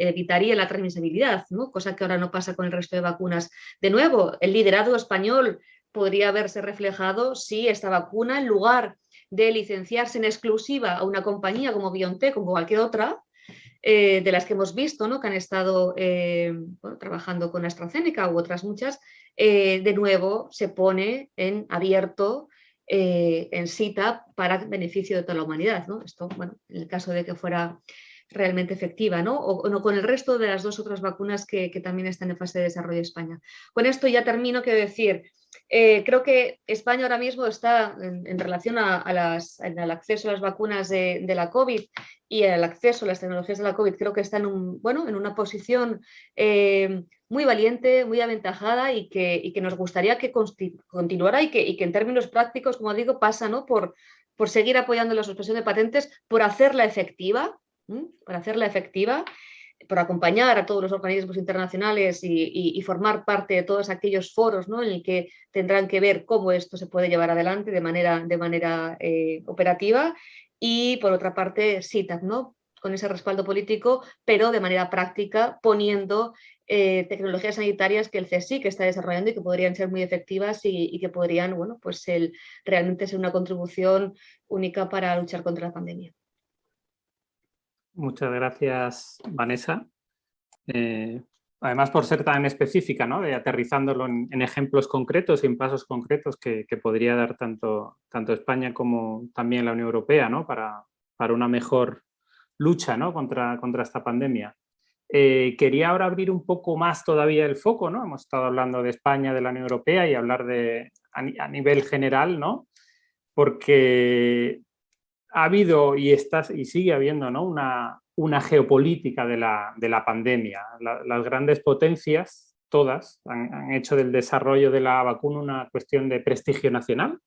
evitaría la transmisibilidad, ¿no?, cosa que ahora no pasa con el resto de vacunas. De nuevo, el liderazgo español podría verse reflejado si esta vacuna, en lugar de licenciarse en exclusiva a una compañía como BioNTech o como cualquier otra, de las que hemos visto, ¿no?, que han estado bueno, trabajando con AstraZeneca u otras muchas, de nuevo se pone en abierto en CITAP para beneficio de toda la humanidad, ¿no? Esto, bueno, en el caso de que fuera realmente efectiva, ¿no? O no con el resto de las dos otras vacunas que también están en fase de desarrollo en España. Con esto ya termino, quiero decir, creo que España ahora mismo está en relación al acceso a las vacunas de la COVID y el acceso a las tecnologías de la COVID, creo que está en una posición muy valiente, muy aventajada y que nos gustaría que continuara y que en términos prácticos, como digo, pasa, ¿no?, por seguir apoyando la suspensión de patentes, por hacerla efectiva, por acompañar a todos los organismos internacionales y formar parte de todos aquellos foros, ¿no?, en el que tendrán que ver cómo esto se puede llevar adelante de manera operativa. Y por otra parte, CITAP, ¿no?, con ese respaldo político, pero de manera práctica, poniendo tecnologías sanitarias que el CSIC está desarrollando y que podrían ser muy efectivas y que podrían, bueno, pues realmente ser una contribución única para luchar contra la pandemia. Muchas gracias, Vanessa. Además, por ser tan específica, ¿no?, de aterrizándolo en ejemplos concretos y en pasos concretos que podría dar tanto España como también la Unión Europea, ¿no?, para para una mejor lucha, ¿no? contra esta pandemia. Quería ahora abrir un poco más todavía el foco, ¿no? Hemos estado hablando de España, de la Unión Europea y hablar a nivel general, ¿no? Porque ha habido y sigue habiendo, ¿no? una geopolítica de la pandemia. Las grandes potencias, todas, han hecho del desarrollo de la vacuna una cuestión de prestigio nacional.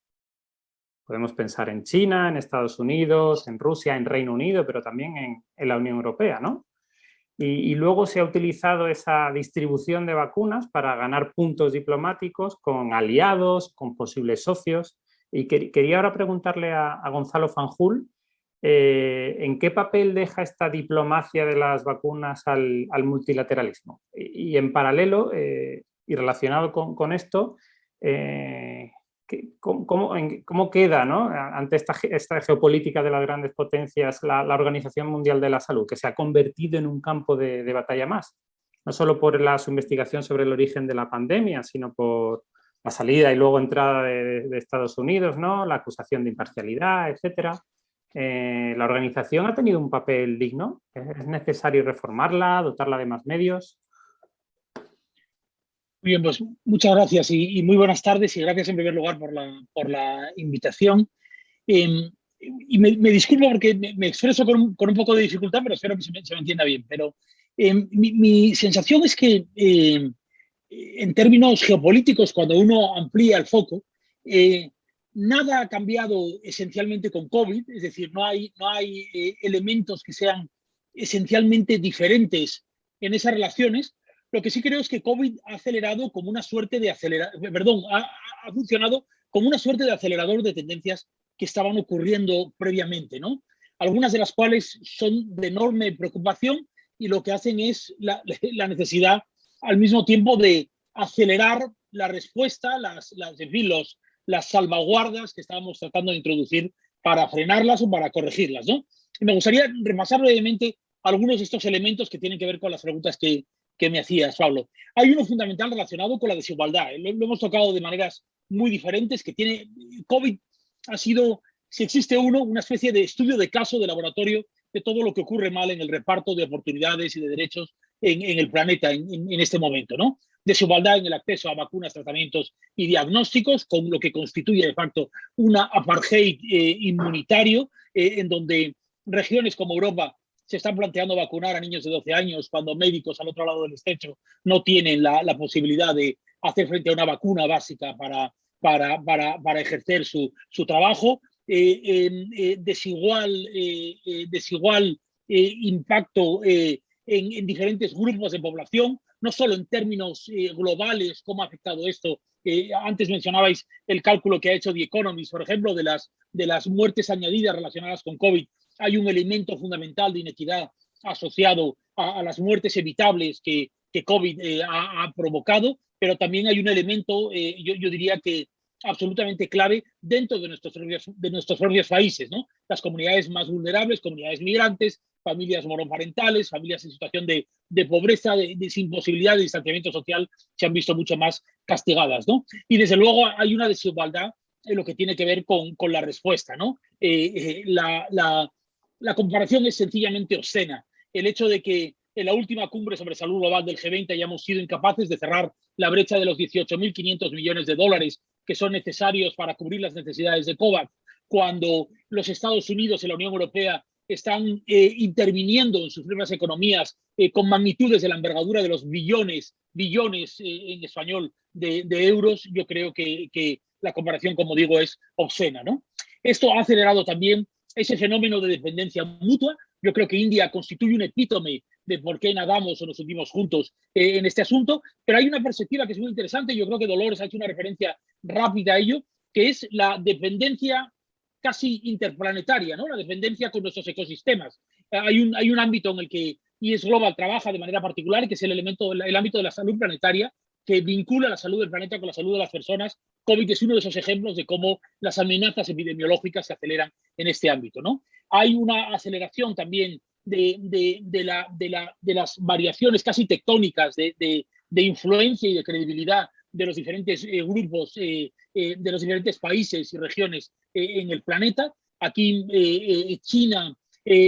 Podemos pensar en China, en Estados Unidos, en Rusia, en Reino Unido, pero también en la Unión Europea, ¿no? Y luego se ha utilizado esa distribución de vacunas para ganar puntos diplomáticos con aliados, con posibles socios. Y quería ahora preguntarle a Gonzalo Fanjul ¿en qué papel deja esta diplomacia de las vacunas al multilateralismo? Y en paralelo, y relacionado con esto, ¿cómo queda, ¿no? ante esta geopolítica de las grandes potencias la Organización Mundial de la Salud, que se ha convertido en un campo de batalla más? No solo por su investigación sobre el origen de la pandemia, sino por la salida y luego entrada de Estados Unidos, ¿no? La acusación de imparcialidad, etcétera. ¿La organización ha tenido un papel digno? ¿Es necesario reformarla, dotarla de más medios? Muy bien, pues muchas gracias y muy buenas tardes y gracias en primer lugar por la invitación. Y me disculpo porque me expreso con un poco de dificultad, pero espero que se me entienda bien. Pero mi sensación es que en términos geopolíticos, cuando uno amplía el foco, nada ha cambiado esencialmente con COVID, es decir, no hay elementos que sean esencialmente diferentes en esas relaciones. Lo que sí creo es que COVID ha acelerado como una suerte de ha funcionado como una suerte de acelerador de tendencias que estaban ocurriendo previamente, ¿no? Algunas de las cuales son de enorme preocupación y lo que hacen es la necesidad al mismo tiempo de acelerar la respuesta, las salvaguardas que estábamos tratando de introducir para frenarlas o para corregirlas, ¿no? Y me gustaría repasar brevemente algunos de estos elementos que tienen que ver con las preguntas que me hacías, Pablo. Hay uno fundamental relacionado con la desigualdad. Lo hemos tocado de maneras muy diferentes, que tiene COVID ha sido, si existe una especie de estudio de caso de laboratorio de todo lo que ocurre mal en el reparto de oportunidades y de derechos en el planeta en este momento, ¿no? Desigualdad en el acceso a vacunas, tratamientos y diagnósticos, con lo que constituye de facto una apartheid inmunitario, en donde regiones como Europa se están planteando vacunar a niños de 12 años cuando médicos al otro lado del estrecho no tienen la posibilidad de hacer frente a una vacuna básica para ejercer su trabajo. Desigual impacto en diferentes grupos de población, no solo en términos globales, cómo ha afectado esto. Antes mencionabais el cálculo que ha hecho The Economist, por ejemplo, de las muertes añadidas relacionadas con COVID. Hay un elemento fundamental de inequidad asociado a las muertes evitables que COVID ha provocado, pero también hay un elemento, yo diría que absolutamente clave dentro de nuestros propios países, ¿no? Las comunidades más vulnerables, comunidades migrantes, familias monoparentales, familias en situación de pobreza, sin posibilidad de distanciamiento social, se han visto mucho más castigadas, ¿no? Y desde luego hay una desigualdad en lo que tiene que ver con la respuesta, ¿no? La comparación es sencillamente obscena. El hecho de que en la última cumbre sobre salud global del G20 hayamos sido incapaces de cerrar la brecha de los 18.500 millones de dólares que son necesarios para cubrir las necesidades de COVAX, cuando los Estados Unidos y la Unión Europea están interviniendo en sus propias economías con magnitudes de la envergadura de los billones en español de euros, yo creo que la comparación, como digo, es obscena, ¿no? Esto ha acelerado también ese fenómeno de dependencia mutua. Yo creo que India constituye un epítome de por qué nadamos o nos sentimos juntos en este asunto, pero hay una perspectiva que es muy interesante, yo creo que Dolores ha hecho una referencia rápida a ello, que es la dependencia casi interplanetaria, ¿no? La dependencia con nuestros ecosistemas. Hay un ámbito en el que IS Global trabaja de manera particular, que es el ámbito de la salud planetaria, que vincula la salud del planeta con la salud de las personas. COVID es uno de esos ejemplos de cómo las amenazas epidemiológicas se aceleran en este ámbito, ¿no? Hay una aceleración también de las variaciones casi tectónicas de influencia y de credibilidad de los diferentes grupos, de los diferentes países y regiones en el planeta. Aquí China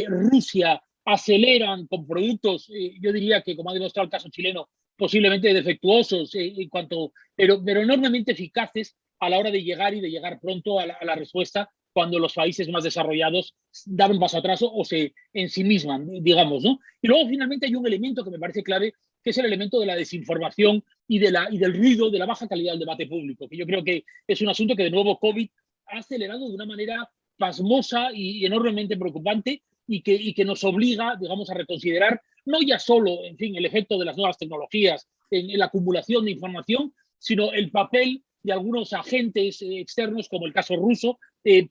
Rusia aceleran con productos, yo diría que, como ha demostrado el caso chileno, posiblemente defectuosos, pero enormemente eficaces a la hora de llegar y de llegar pronto a la respuesta cuando los países más desarrollados dan un paso atrás o se ensimisman, digamos, ¿no? Y luego finalmente hay un elemento que me parece clave, que es el elemento de la desinformación y del ruido, de la baja calidad del debate público, que yo creo que es un asunto que de nuevo COVID ha acelerado de una manera pasmosa y enormemente preocupante y que nos obliga, digamos, a reconsiderar no ya solo, en fin, el efecto de las nuevas tecnologías en la acumulación de información, sino el papel de algunos agentes externos, como el caso ruso,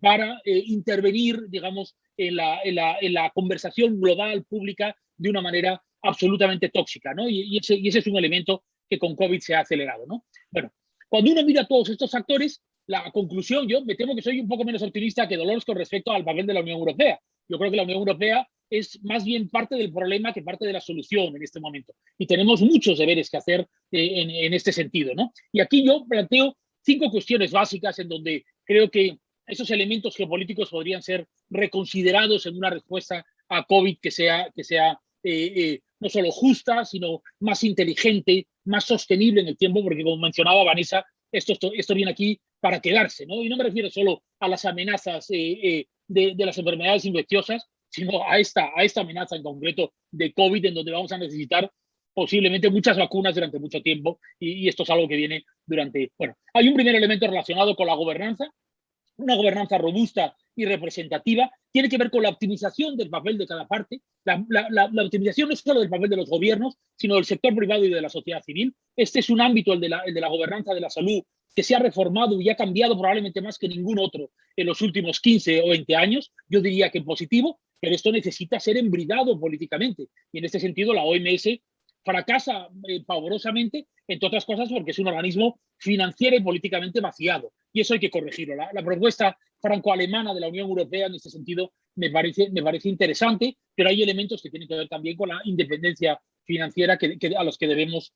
para intervenir, digamos, en la conversación global, pública, de una manera absolutamente tóxica, ¿no? Y ese es un elemento que con COVID se ha acelerado, ¿no? Bueno, cuando uno mira todos estos factores, la conclusión, yo me temo que soy un poco menos optimista que Dolores con respecto al papel de la Unión Europea. Yo creo que la Unión Europea es más bien parte del problema que parte de la solución en este momento. Y tenemos muchos deberes que hacer en este sentido, ¿no? Y aquí yo planteo 5 cuestiones básicas en donde creo que esos elementos geopolíticos podrían ser reconsiderados en una respuesta a COVID que sea no solo justa, sino más inteligente, más sostenible en el tiempo, porque como mencionaba Vanessa, esto viene aquí para quedarse, ¿no? Y no me refiero solo a las amenazas de las enfermedades infecciosas, sino a esta amenaza en concreto de COVID, en donde vamos a necesitar posiblemente muchas vacunas durante mucho tiempo, y esto es algo que viene durante... Bueno, hay un primer elemento relacionado con la gobernanza, una gobernanza robusta y representativa, tiene que ver con la optimización del papel de cada parte. La optimización no es solo del papel de los gobiernos, sino del sector privado y de la sociedad civil. Este es un ámbito, el de la gobernanza de la salud, que se ha reformado y ha cambiado probablemente más que ningún otro en los últimos 15 o 20 años. Yo diría que en positivo, pero esto necesita ser embridado políticamente. Y en este sentido, la OMS fracasa pavorosamente, entre otras cosas porque es un organismo financiero y políticamente vaciado. Y eso hay que corregirlo. La propuesta franco-alemana de la Unión Europea en este sentido me parece interesante, pero hay elementos que tienen que ver también con la independencia financiera a los que debemos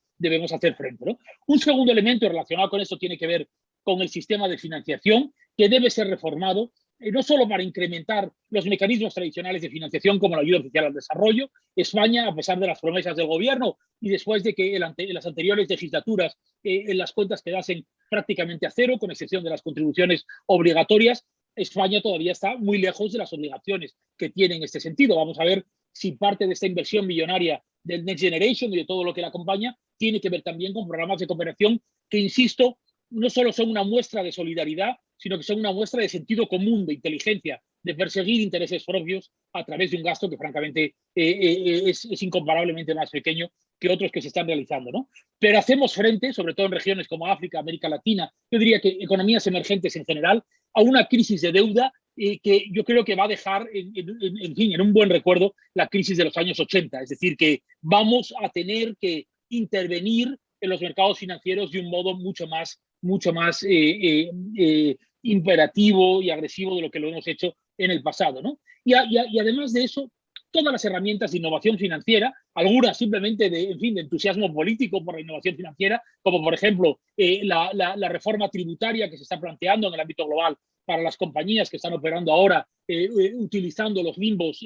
hacer frente, ¿no? Un segundo elemento relacionado con esto tiene que ver con el sistema de financiación, que debe ser reformado, no solo para incrementar los mecanismos tradicionales de financiación como la ayuda oficial al desarrollo. España, a pesar de las promesas del gobierno y después de que en las anteriores legislaturas en las cuentas quedasen prácticamente a cero, con excepción de las contribuciones obligatorias, España todavía está muy lejos de las obligaciones que tiene en este sentido. Vamos a ver si parte de esta inversión millonaria del Next Generation y de todo lo que la acompaña tiene que ver también con programas de cooperación que, insisto, no solo son una muestra de solidaridad, sino que son una muestra de sentido común, de inteligencia, de perseguir intereses propios a través de un gasto que francamente es incomparablemente más pequeño que otros que se están realizando, ¿no? Pero hacemos frente, sobre todo en regiones como África, América Latina, yo diría que economías emergentes en general, a una crisis de deuda que yo creo que va a dejar, en un buen recuerdo, la crisis de los años 80. Es decir, que vamos a tener que intervenir en los mercados financieros de un modo mucho más imperativo y agresivo de lo que lo hemos hecho en el pasado, ¿no? Y además de eso, todas las herramientas de innovación financiera, algunas simplemente de entusiasmo político por la innovación financiera, como por ejemplo la reforma tributaria que se está planteando en el ámbito global para las compañías que están operando ahora utilizando los limbos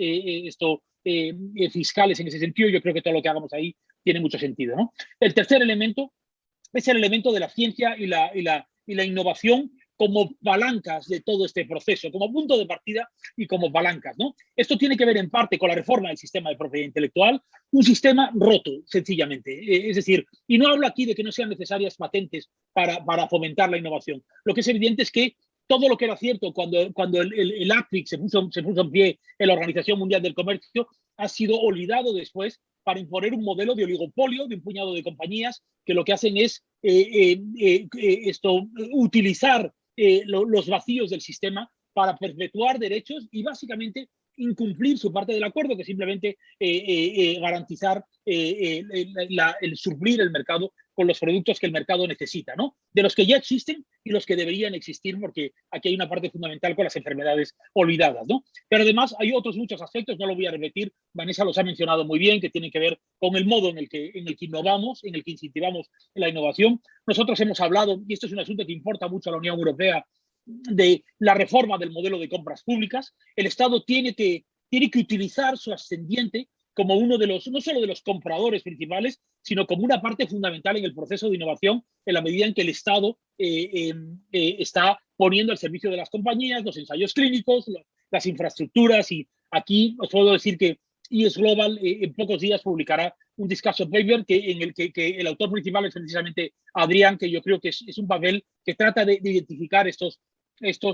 fiscales en ese sentido. Yo creo que todo lo que hagamos ahí tiene mucho sentido, ¿no? El tercer elemento es el elemento de la ciencia y la innovación como palancas de todo este proceso, como punto de partida y como palancas, ¿no? Esto tiene que ver en parte con la reforma del sistema de propiedad intelectual, un sistema roto, sencillamente. Es decir, y no hablo aquí de que no sean necesarias patentes para fomentar la innovación. Lo que es evidente es que todo lo que era cierto cuando el ACRIC se puso en pie en la Organización Mundial del Comercio ha sido olvidado después para imponer un modelo de oligopolio de un puñado de compañías que lo que hacen es utilizar los vacíos del sistema para perpetuar derechos y básicamente incumplir su parte del acuerdo, que simplemente garantizar el suplir el mercado con los productos que el mercado necesita, ¿no? De los que ya existen y los que deberían existir, porque aquí hay una parte fundamental con las enfermedades olvidadas, ¿no? Pero además hay otros muchos aspectos, no lo voy a repetir, Vanessa los ha mencionado muy bien, que tienen que ver con el modo en el que innovamos, en el que incentivamos la innovación. Nosotros hemos hablado, y esto es un asunto que importa mucho a la Unión Europea, de la reforma del modelo de compras públicas. El Estado tiene que tiene que utilizar su ascendiente como uno de los, no solo de los compradores principales, sino como una parte fundamental en el proceso de innovación, en la medida en que el Estado está poniendo al servicio de las compañías los ensayos clínicos, las infraestructuras. Y aquí os puedo decir que IS Global en pocos días publicará un discussion paper en el que el autor principal es precisamente Adrián, que yo creo que es un papel que trata de identificar estos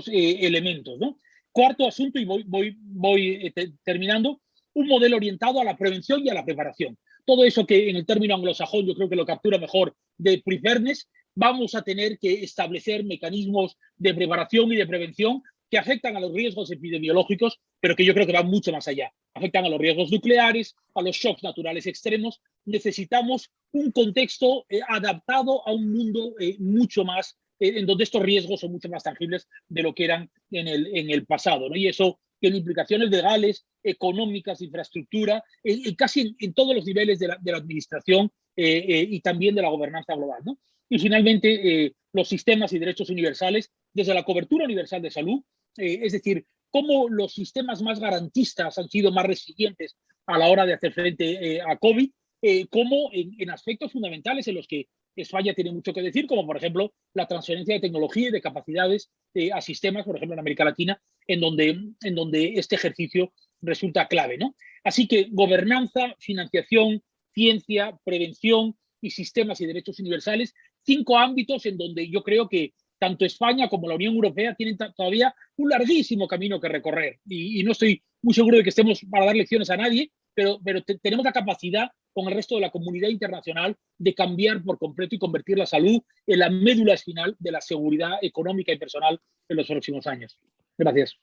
elementos, ¿no? Cuarto asunto, y voy terminando, un modelo orientado a la prevención y a la preparación. Todo eso que en el término anglosajón yo creo que lo captura mejor de preparedness. Vamos a tener que establecer mecanismos de preparación y de prevención que afectan a los riesgos epidemiológicos, pero que yo creo que van mucho más allá. Afectan a los riesgos nucleares, a los shocks naturales extremos. Necesitamos un contexto adaptado a un mundo mucho más, en donde estos riesgos son mucho más tangibles de lo que eran en el pasado, ¿no? Y eso tiene implicaciones legales, económicas, infraestructura, casi en todos los niveles de la administración y también de la gobernanza global, ¿no? Y finalmente, los sistemas y derechos universales, desde la cobertura universal de salud, es decir, cómo los sistemas más garantistas han sido más resilientes a la hora de hacer frente a COVID, como en aspectos fundamentales en los que España tiene mucho que decir, como por ejemplo la transferencia de tecnología y de capacidades a sistemas, por ejemplo en América Latina, en donde este ejercicio resulta clave, ¿no? Así que gobernanza, financiación, ciencia, prevención y sistemas y derechos universales, 5 ámbitos en donde yo creo que tanto España como la Unión Europea tienen todavía un larguísimo camino que recorrer. Y no estoy muy seguro de que estemos para dar lecciones a nadie, pero tenemos la capacidad con el resto de la comunidad internacional de cambiar por completo y convertir la salud en la médula espinal de la seguridad económica y personal en los próximos años. Gracias.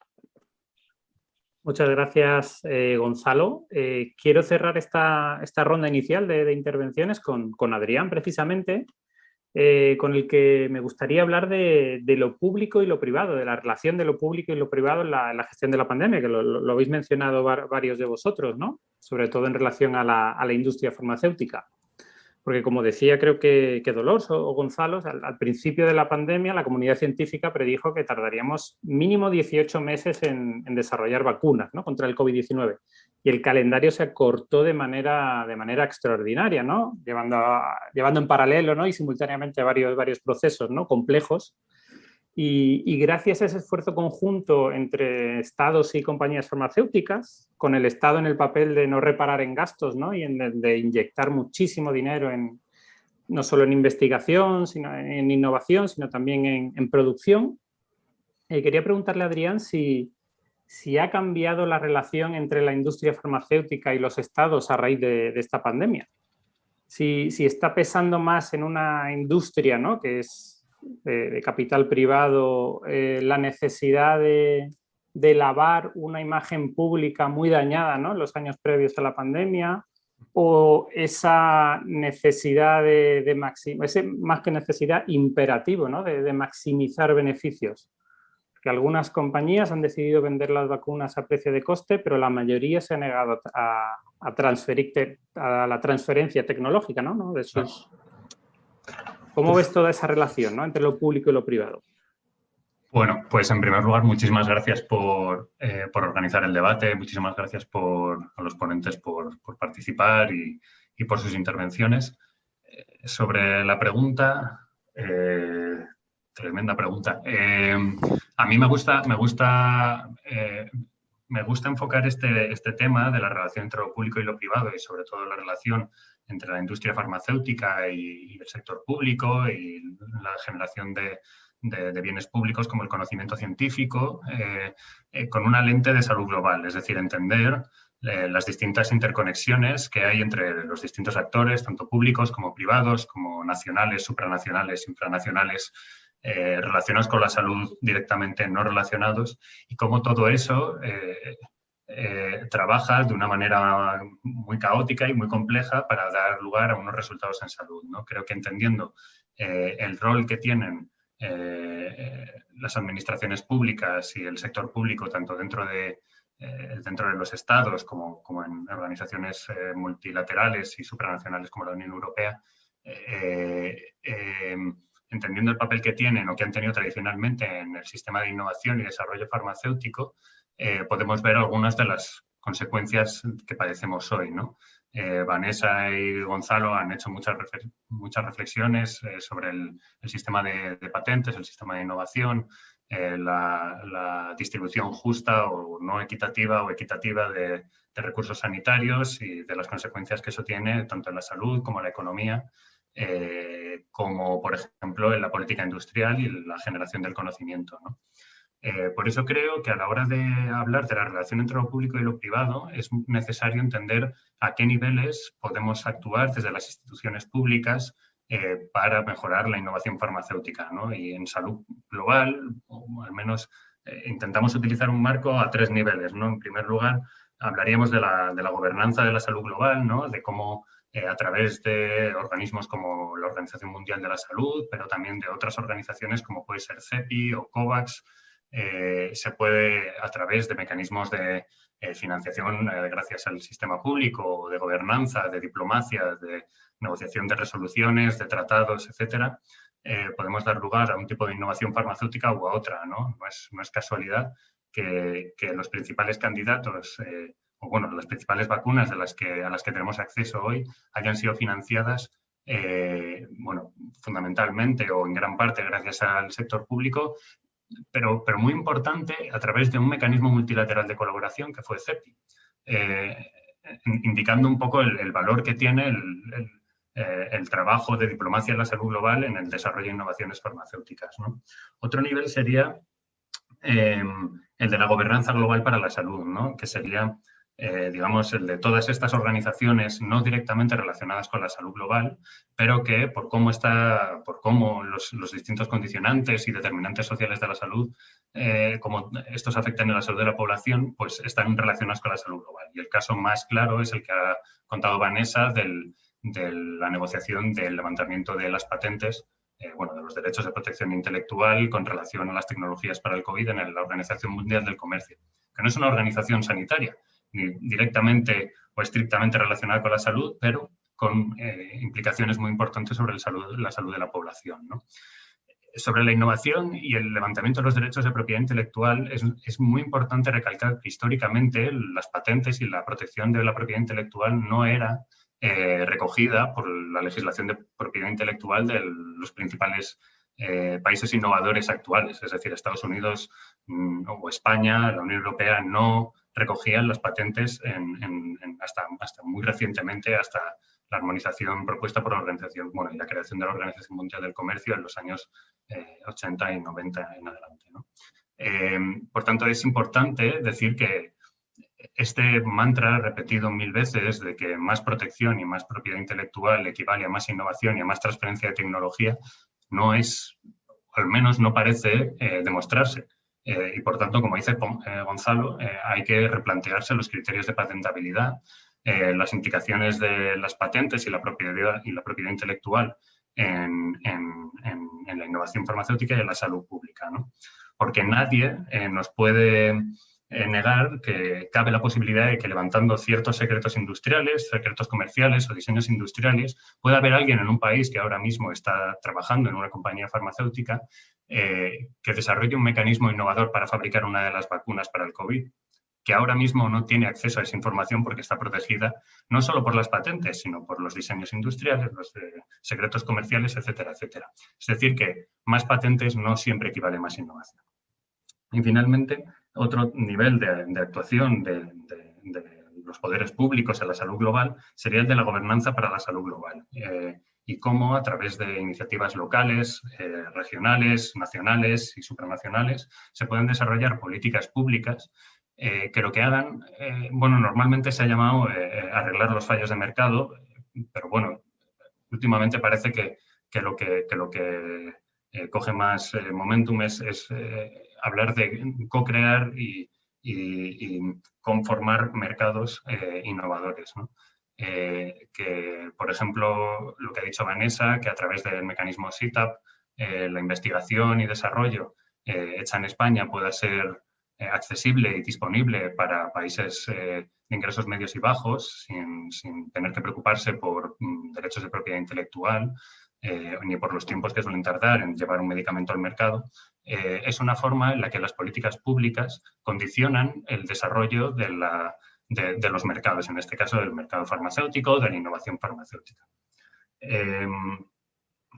Muchas gracias, Gonzalo. Quiero cerrar esta ronda inicial de intervenciones con Adrián, precisamente, con el que me gustaría hablar de lo público y lo privado, de la relación de lo público y lo privado en la gestión de la pandemia, que lo habéis mencionado varios de vosotros, ¿no? Sobre todo en relación a la industria farmacéutica. Porque, como decía, creo que Dolors o Gonzalo, al principio de la pandemia, la comunidad científica predijo que tardaríamos mínimo 18 meses en desarrollar vacunas, ¿no?, contra el COVID-19. Y el calendario se acortó de manera extraordinaria, ¿no?, llevando en paralelo, ¿no?, y simultáneamente varios procesos, ¿no?, complejos. Y gracias a ese esfuerzo conjunto entre estados y compañías farmacéuticas, con el Estado en el papel de no reparar en gastos, ¿no?, y de inyectar muchísimo dinero no solo en investigación, sino en innovación, sino también en producción. Quería preguntarle a Adrián si ha cambiado la relación entre la industria farmacéutica y los estados a raíz de esta pandemia. Si está pesando más en una industria, ¿no?, que es de capital privado, la necesidad de lavar una imagen pública muy dañada, ¿no?, en los años previos a la pandemia, o esa necesidad ese más que necesidad imperativo, ¿no?, de maximizar beneficios. Que algunas compañías han decidido vender las vacunas a precio de coste, pero la mayoría se ha negado a la transferencia tecnológica, ¿no? De sus... ¿Cómo ves toda esa relación, ¿no?, entre lo público y lo privado? Bueno, pues en primer lugar, muchísimas gracias por organizar el debate, muchísimas gracias a los ponentes por participar y por sus intervenciones. Sobre la pregunta, tremenda pregunta. A mí me gusta enfocar este tema de la relación entre lo público y lo privado, y sobre todo la relación entre la industria farmacéutica y el sector público y la generación de bienes públicos como el conocimiento científico, con una lente de salud global, es decir, entender las distintas interconexiones que hay entre los distintos actores, tanto públicos como privados, como nacionales, supranacionales, infranacionales, relacionados con la salud directamente no relacionados, y cómo todo eso trabaja de una manera muy caótica y muy compleja para dar lugar a unos resultados en salud, ¿no? Creo que entendiendo el rol que tienen las administraciones públicas y el sector público, tanto dentro de los estados como en organizaciones multilaterales y supranacionales como la Unión Europea, entendiendo el papel que tienen o que han tenido tradicionalmente en el sistema de innovación y desarrollo farmacéutico, podemos ver algunas de las consecuencias que padecemos hoy, ¿no? Vanessa y Gonzalo han hecho muchas reflexiones sobre el sistema de patentes, el sistema de innovación, la distribución justa o no equitativa o equitativa de recursos sanitarios y de las consecuencias que eso tiene tanto en la salud como en la economía, como por ejemplo en la política industrial y la generación del conocimiento, ¿no? Por eso creo que a la hora de hablar de la relación entre lo público y lo privado es necesario entender a qué niveles podemos actuar desde las instituciones públicas para mejorar la innovación farmacéutica, ¿no? Y en salud global, o al menos intentamos utilizar un marco a 3 niveles, ¿no? En primer lugar, hablaríamos de la gobernanza de la salud global, ¿no? De cómo a través de organismos como la Organización Mundial de la Salud, pero también de otras organizaciones como puede ser CEPI o COVAX, se puede, a través de mecanismos de financiación gracias al sistema público, de gobernanza, de diplomacia, de negociación de resoluciones, de tratados, etcétera, podemos dar lugar a un tipo de innovación farmacéutica u a otra, ¿no? No es casualidad que los principales candidatos, o bueno, las principales vacunas a las que tenemos acceso hoy hayan sido financiadas bueno, fundamentalmente o en gran parte gracias al sector público, pero muy importante a través de un mecanismo multilateral de colaboración que fue CEPI, indicando un poco el valor que tiene el trabajo de diplomacia en la salud global en el desarrollo de innovaciones farmacéuticas, ¿no? Otro nivel sería el de la gobernanza global para la salud, ¿no? Que sería, digamos, el de todas estas organizaciones no directamente relacionadas con la salud global, pero que por cómo los distintos condicionantes y determinantes sociales de la salud, como estos afectan a la salud de la población, pues están relacionados con la salud global. Y el caso más claro es el que ha contado Vanessa de la negociación del levantamiento de las patentes, bueno, de los derechos de protección intelectual con relación a las tecnologías para el COVID en la Organización Mundial del Comercio, que no es una organización sanitaria, ni directamente o estrictamente relacionada con la salud, pero con implicaciones muy importantes sobre la salud de la población, ¿no? Sobre la innovación y el levantamiento de los derechos de propiedad intelectual, es muy importante recalcar que históricamente las patentes y la protección de la propiedad intelectual no era recogida por la legislación de propiedad intelectual de los principales países innovadores actuales, es decir, Estados Unidos o España, la Unión Europea no recogían las patentes hasta muy recientemente, hasta la armonización propuesta por la organización, bueno, y la creación de la Organización Mundial del Comercio en los años 80 y 90 en adelante, ¿no? Por tanto, es importante decir que este mantra repetido 1000 veces de que más protección y más propiedad intelectual equivale a más innovación y a más transferencia de tecnología no es, al menos no parece demostrarse. Y por tanto, como dice Gonzalo, hay que replantearse los criterios de patentabilidad, las implicaciones de las patentes y la propiedad intelectual en la innovación farmacéutica y en la salud pública, ¿no? Porque nadie nos puede negar que cabe la posibilidad de que levantando ciertos secretos industriales, secretos comerciales o diseños industriales, pueda haber alguien en un país que ahora mismo está trabajando en una compañía farmacéutica que desarrolle un mecanismo innovador para fabricar una de las vacunas para el COVID, que ahora mismo no tiene acceso a esa información porque está protegida no solo por las patentes, sino por los diseños industriales, los secretos comerciales, etcétera, etcétera. Es decir, que más patentes no siempre equivale a más innovación. Y finalmente, otro nivel de actuación de los poderes públicos en la salud global sería el de la gobernanza para la salud global y cómo a través de iniciativas locales, regionales, nacionales y supranacionales se pueden desarrollar políticas públicas que lo que hagan, bueno, normalmente se ha llamado arreglar los fallos de mercado, pero bueno, últimamente parece que lo que coge más momentum es hablar de co-crear y conformar mercados innovadores, ¿no? Que, por ejemplo, lo que ha dicho Vanessa, que a través del mecanismo SITAP, la investigación y desarrollo hecha en España pueda ser accesible y disponible para países de ingresos medios y bajos, sin tener que preocuparse por derechos de propiedad intelectual, ni por los tiempos que suelen tardar en llevar un medicamento al mercado, es una forma en la que las políticas públicas condicionan el desarrollo de de los mercados, en este caso del mercado farmacéutico, de la innovación farmacéutica.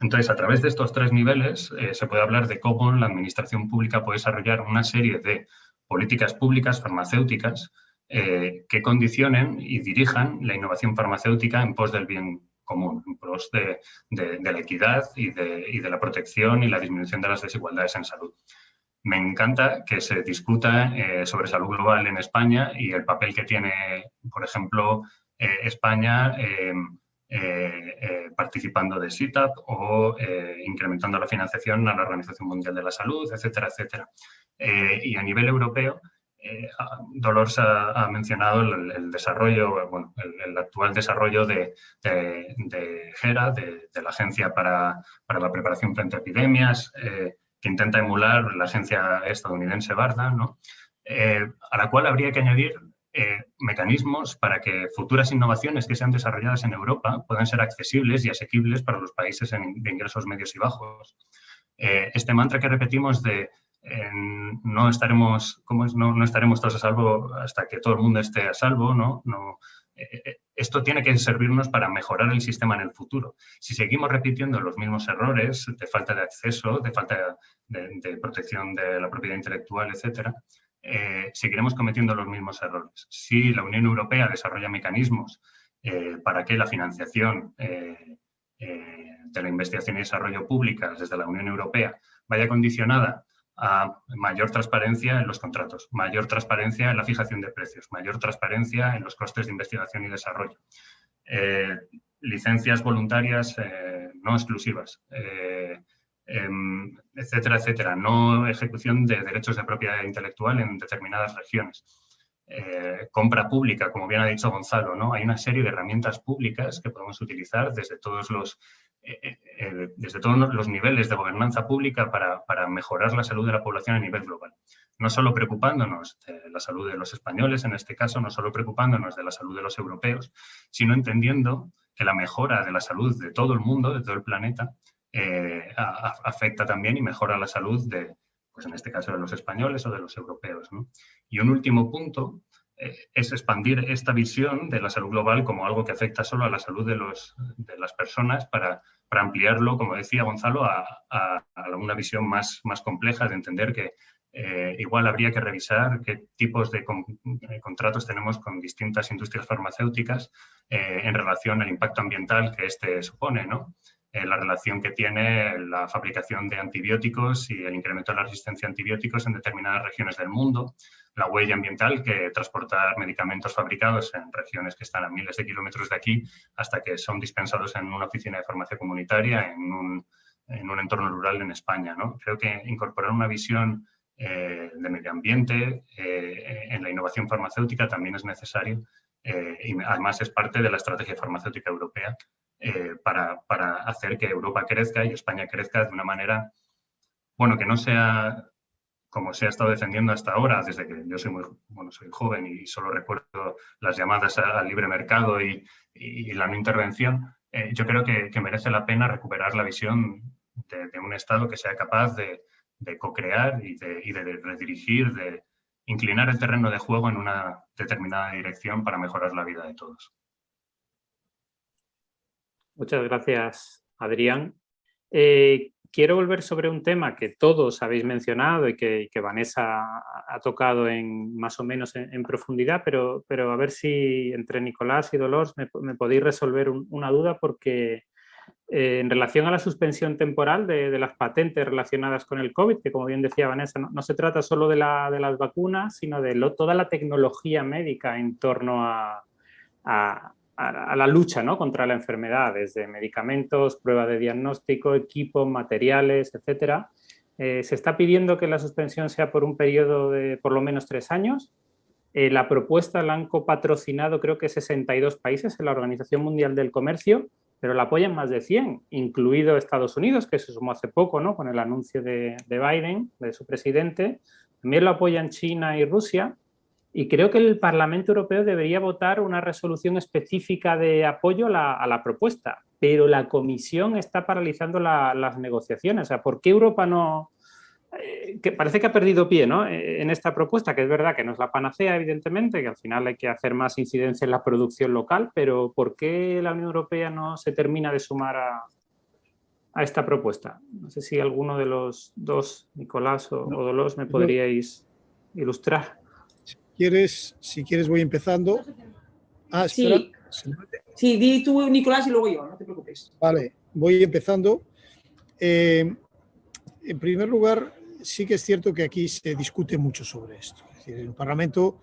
Entonces, a través de estos tres niveles se puede hablar de cómo la administración pública puede desarrollar una serie de políticas públicas farmacéuticas que condicionen y dirijan la innovación farmacéutica en pos del bien común, en pos de la equidad y de la protección y la disminución de las desigualdades en salud. Me encanta que se discuta sobre salud global en España y el papel que tiene, por ejemplo, España participando de SITAP o incrementando la financiación a la Organización Mundial de la Salud, etcétera, etcétera. Y a nivel europeo, Dolors ha mencionado el desarrollo, bueno, el actual desarrollo de HERA, de la Agencia para la Preparación frente a Epidemias, que intenta emular la agencia estadounidense BARDA, ¿no? A la cual habría que añadir mecanismos para que futuras innovaciones que sean desarrolladas en Europa puedan ser accesibles y asequibles para los países de ingresos medios y bajos. Este mantra que repetimos de no estaremos todos a salvo hasta que todo el mundo esté a salvo, ¿no? Esto tiene que servirnos para mejorar el sistema en el futuro. Si seguimos repitiendo los mismos errores de falta de acceso, de falta de protección de la propiedad intelectual, etcétera, seguiremos cometiendo los mismos errores. Si la Unión Europea desarrolla mecanismos para que la financiación de la investigación y desarrollo públicas desde la Unión Europea vaya condicionada a mayor transparencia en los contratos, mayor transparencia en la fijación de precios, mayor transparencia en los costes de investigación y desarrollo, licencias voluntarias no exclusivas, etcétera, etcétera, no ejecución de derechos de propiedad intelectual en determinadas regiones. Compra pública, como bien ha dicho Gonzalo, ¿no? Hay una serie de herramientas públicas que podemos utilizar desde todos los niveles de gobernanza pública para mejorar la salud de la población a nivel global. No solo preocupándonos de la salud de los españoles, en este caso, no solo preocupándonos de la salud de los europeos, sino entendiendo que la mejora de la salud de todo el mundo, de todo el planeta, afecta también y mejora la salud de, pues en este caso, de los españoles o de los europeos, ¿no? Y un último punto es expandir esta visión de la salud global como algo que afecta solo a la salud de las personas para ampliarlo, como decía Gonzalo, a una visión más compleja de entender que igual habría que revisar qué tipos de contratos tenemos con distintas industrias farmacéuticas en relación al impacto ambiental que este supone, ¿no? La relación que tiene la fabricación de antibióticos y el incremento de la resistencia a antibióticos en determinadas regiones del mundo, la huella ambiental que transportar medicamentos fabricados en regiones que están a miles de kilómetros de aquí hasta que son dispensados en una oficina de farmacia comunitaria en un entorno rural en España, ¿no? Creo que incorporar una visión de medio ambiente en la innovación farmacéutica también es necesario y además es parte de la estrategia farmacéutica europea para hacer que Europa crezca y España crezca de una manera, bueno, que no sea como se ha estado defendiendo hasta ahora, desde que yo soy joven y solo recuerdo las llamadas al libre mercado y la no intervención. Yo creo que merece la pena recuperar la visión de un Estado que sea capaz de co-crear y de redirigir, de inclinar el terreno de juego en una determinada dirección para mejorar la vida de todos. Muchas gracias, Adrián. Quiero volver sobre un tema que todos habéis mencionado y que Vanessa ha tocado más o menos en profundidad, pero a ver si entre Nicolás y Dolors me podéis resolver una duda, porque en relación a la suspensión temporal de las patentes relacionadas con el COVID, que como bien decía Vanessa, no se trata solo de las vacunas, sino de toda la tecnología médica en torno a la lucha, ¿no?, contra la enfermedad, desde medicamentos, pruebas de diagnóstico, equipos, materiales, etcétera. Se está pidiendo que la suspensión sea por un periodo de por lo menos 3 años. La propuesta la han copatrocinado creo que 62 países en la Organización Mundial del Comercio, pero la apoyan más de 100, incluido Estados Unidos, que se sumó hace poco, ¿no?, con el anuncio de Biden, de su presidente. También lo apoyan China y Rusia. Y creo que el Parlamento Europeo debería votar una resolución específica de apoyo a la propuesta, pero la Comisión está paralizando las negociaciones. O sea, ¿por qué Europa no que parece que ha perdido pie, ¿no?, en esta propuesta, que es verdad que no es la panacea, evidentemente, que al final hay que hacer más incidencia en la producción local, pero ¿por qué la Unión Europea no se termina de sumar a esta propuesta? No sé si alguno de los dos, Nicolás o Dolors, me podríais ilustrar. Si quieres voy empezando. Espera. Sí, di tú, Nicolás, y luego yo, no te preocupes. Vale, voy empezando. En primer lugar, sí que es cierto que aquí se discute mucho sobre esto. Es decir, en el Parlamento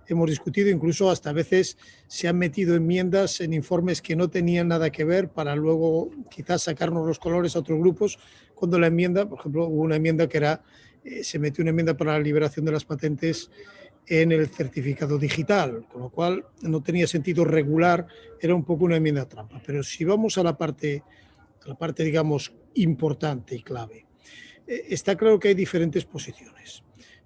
hemos discutido, incluso hasta a veces se han metido enmiendas en informes que no tenían nada que ver para luego quizás sacarnos los colores a otros grupos, cuando la enmienda, por ejemplo, hubo una enmienda que era, se metió una enmienda para la liberación de las patentes en el certificado digital, con lo cual no tenía sentido regular, era un poco una enmienda trampa. Pero si vamos a la parte digamos, importante y clave, está claro que hay diferentes posiciones.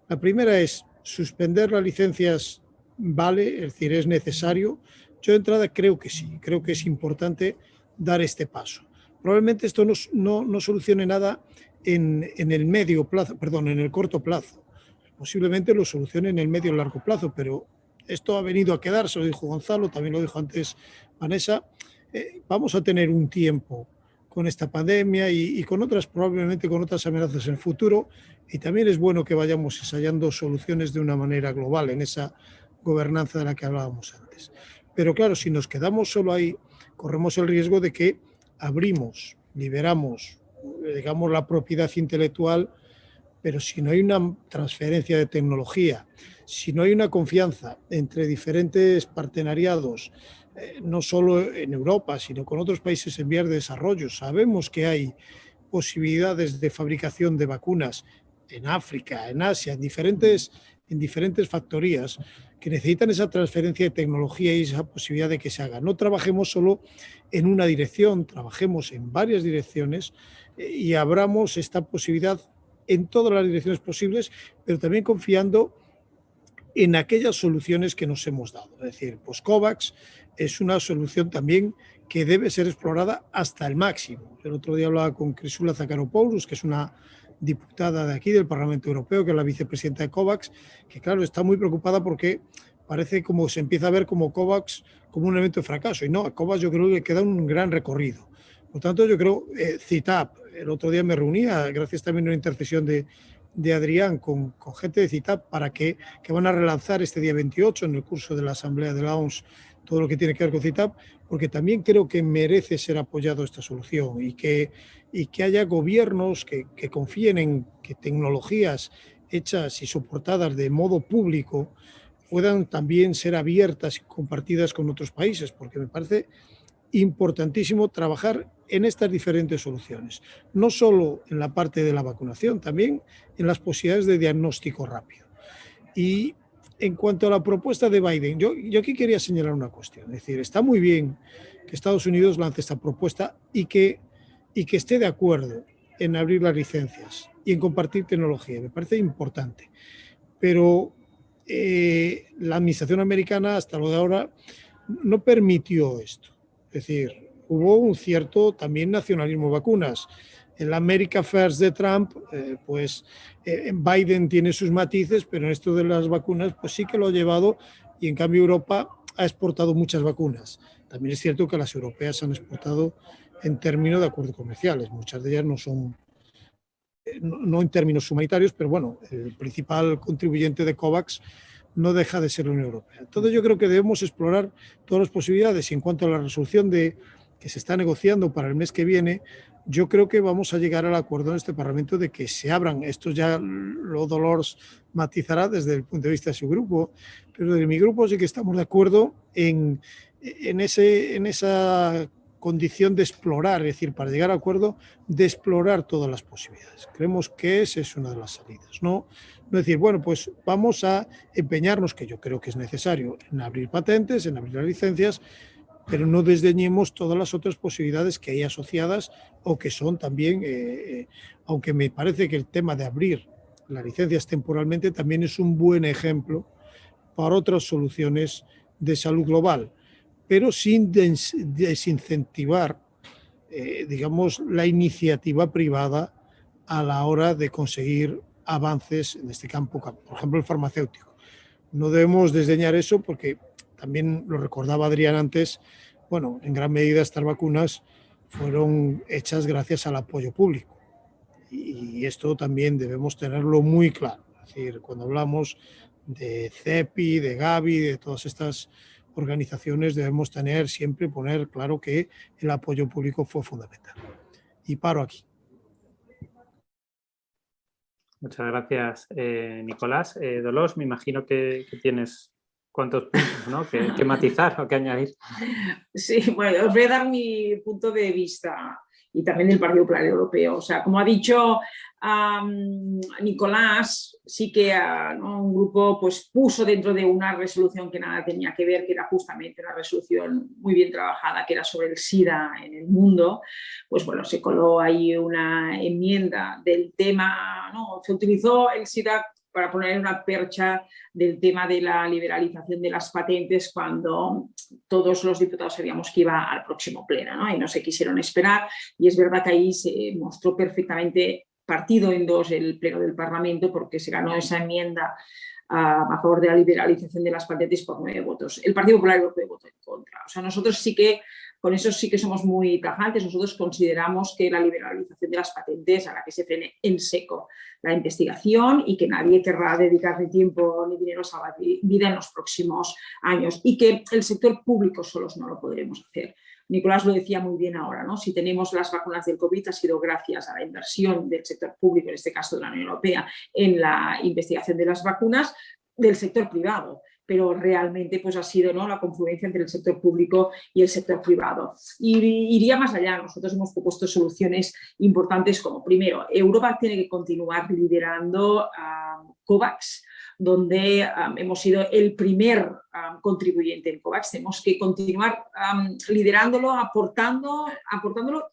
La primera es suspender las licencias, vale, es decir, es necesario. Yo de entrada creo que sí, creo que es importante dar este paso. Probablemente esto no solucione nada en el medio plazo, perdón, en el corto plazo. Posiblemente lo solucione en el medio y largo plazo, pero esto ha venido a quedarse, lo dijo Gonzalo, también lo dijo antes Vanessa. Vamos a tener un tiempo con esta pandemia y con otras, probablemente con otras amenazas en el futuro, y también es bueno que vayamos ensayando soluciones de una manera global en esa gobernanza de la que hablábamos antes. Pero claro, si nos quedamos solo ahí, corremos el riesgo de que abrimos, liberamos, digamos, la propiedad intelectual, pero si no hay una transferencia de tecnología, si no hay una confianza entre diferentes partenariados, no solo en Europa, sino con otros países en vías de desarrollo, sabemos que hay posibilidades de fabricación de vacunas en África, en Asia, en diferentes factorías que necesitan esa transferencia de tecnología y esa posibilidad de que se haga. No trabajemos solo en una dirección, trabajemos en varias direcciones y abramos esta posibilidad en todas las direcciones posibles, pero también confiando en aquellas soluciones que nos hemos dado. Es decir, pues COVAX es una solución también que debe ser explorada hasta el máximo. El otro día hablaba con Chrysula Zakharopoulos, que es una diputada de aquí del Parlamento Europeo, que es la vicepresidenta de COVAX, que claro, está muy preocupada porque parece como se empieza a ver como COVAX como un evento de fracaso. Y no, a COVAX yo creo que queda un gran recorrido. Por tanto, yo creo, CITAP, el otro día me reunía, gracias también a una intercesión de Adrián con gente de CITAP para que van a relanzar este día 28 en el curso de la Asamblea de la OMS todo lo que tiene que ver con CITAP, porque también creo que merece ser apoyado esta solución y que haya gobiernos que confíen en que tecnologías hechas y soportadas de modo público puedan también ser abiertas y compartidas con otros países, porque me parece importantísimo trabajar en estas diferentes soluciones, no solo en la parte de la vacunación, también en las posibilidades de diagnóstico rápido. Y en cuanto a la propuesta de Biden, yo aquí quería señalar una cuestión, es decir, está muy bien que Estados Unidos lance esta propuesta y que esté de acuerdo en abrir las licencias y en compartir tecnología, me parece importante, pero la administración americana hasta lo de ahora no permitió esto. Es decir, hubo un cierto también nacionalismo de vacunas. El America First de Trump, Biden tiene sus matices, pero en esto de las vacunas pues sí que lo ha llevado, y en cambio Europa ha exportado muchas vacunas. También es cierto que las europeas han exportado en términos de acuerdos comerciales. Muchas de ellas no son, no en términos humanitarios, pero bueno, el principal contribuyente de COVAX no deja de ser la Unión Europea. Entonces yo creo que debemos explorar todas las posibilidades, y en cuanto a la resolución que se está negociando para el mes que viene, yo creo que vamos a llegar al acuerdo en este Parlamento de que se abran. Esto ya lo Dolors matizará desde el punto de vista de su grupo, pero de mi grupo sí que estamos de acuerdo en esa condición de explorar, es decir, para llegar a acuerdo, de explorar todas las posibilidades. Creemos que esa es una de las salidas, no decir, bueno, pues vamos a empeñarnos, que yo creo que es necesario, en abrir patentes, en abrir las licencias, pero no desdeñemos todas las otras posibilidades que hay asociadas o que son también, aunque me parece que el tema de abrir las licencias temporalmente también es un buen ejemplo para otras soluciones de salud global, pero sin desincentivar, digamos, la iniciativa privada a la hora de conseguir avances en este campo, por ejemplo el farmacéutico. No debemos desdeñar eso porque también lo recordaba Adrián antes, bueno, en gran medida estas vacunas fueron hechas gracias al apoyo público y esto también debemos tenerlo muy claro. Es decir, cuando hablamos de CEPI, de Gavi, de todas estas organizaciones, debemos siempre poner claro que el apoyo público fue fundamental. Y paro aquí. Muchas gracias, Nicolás. Dolors, me imagino que tienes cuántos puntos, ¿no? que matizar o que añadir. Sí, bueno, os voy a dar mi punto de vista y también del Partido Popular Europeo. O sea, como ha dicho Nicolás, sí que ¿no? un grupo pues, puso dentro de una resolución que nada tenía que ver, que era justamente una resolución muy bien trabajada, que era sobre el SIDA en el mundo, pues bueno, se coló ahí una enmienda del tema, ¿no? Se utilizó el SIDA para poner una percha del tema de la liberalización de las patentes cuando todos los diputados sabíamos que iba al próximo pleno, ¿no? Y no se quisieron esperar y es verdad que ahí se mostró perfectamente partido en dos el pleno del Parlamento porque se ganó esa enmienda a favor de la liberalización de las patentes por 9 votos. El Partido Popular Europeo votó en contra. O sea, nosotros sí que con eso sí que somos muy tajantes. Nosotros consideramos que la liberalización de las patentes hará que se frene en seco la investigación y que nadie querrá dedicar ni tiempo ni dinero a salvar vida en los próximos años y que el sector público solos no lo podremos hacer. Nicolás lo decía muy bien ahora, ¿no? Si tenemos las vacunas del COVID ha sido gracias a la inversión del sector público, en este caso de la Unión Europea, en la investigación de las vacunas del sector privado. Pero realmente pues, ha sido, ¿no? la confluencia entre el sector público y el sector privado. Y iría más allá, nosotros hemos propuesto soluciones importantes como, primero, Europa tiene que continuar liderando COVAX, donde hemos sido el primer contribuyente en COVAX, tenemos que continuar liderándolo, aportándolo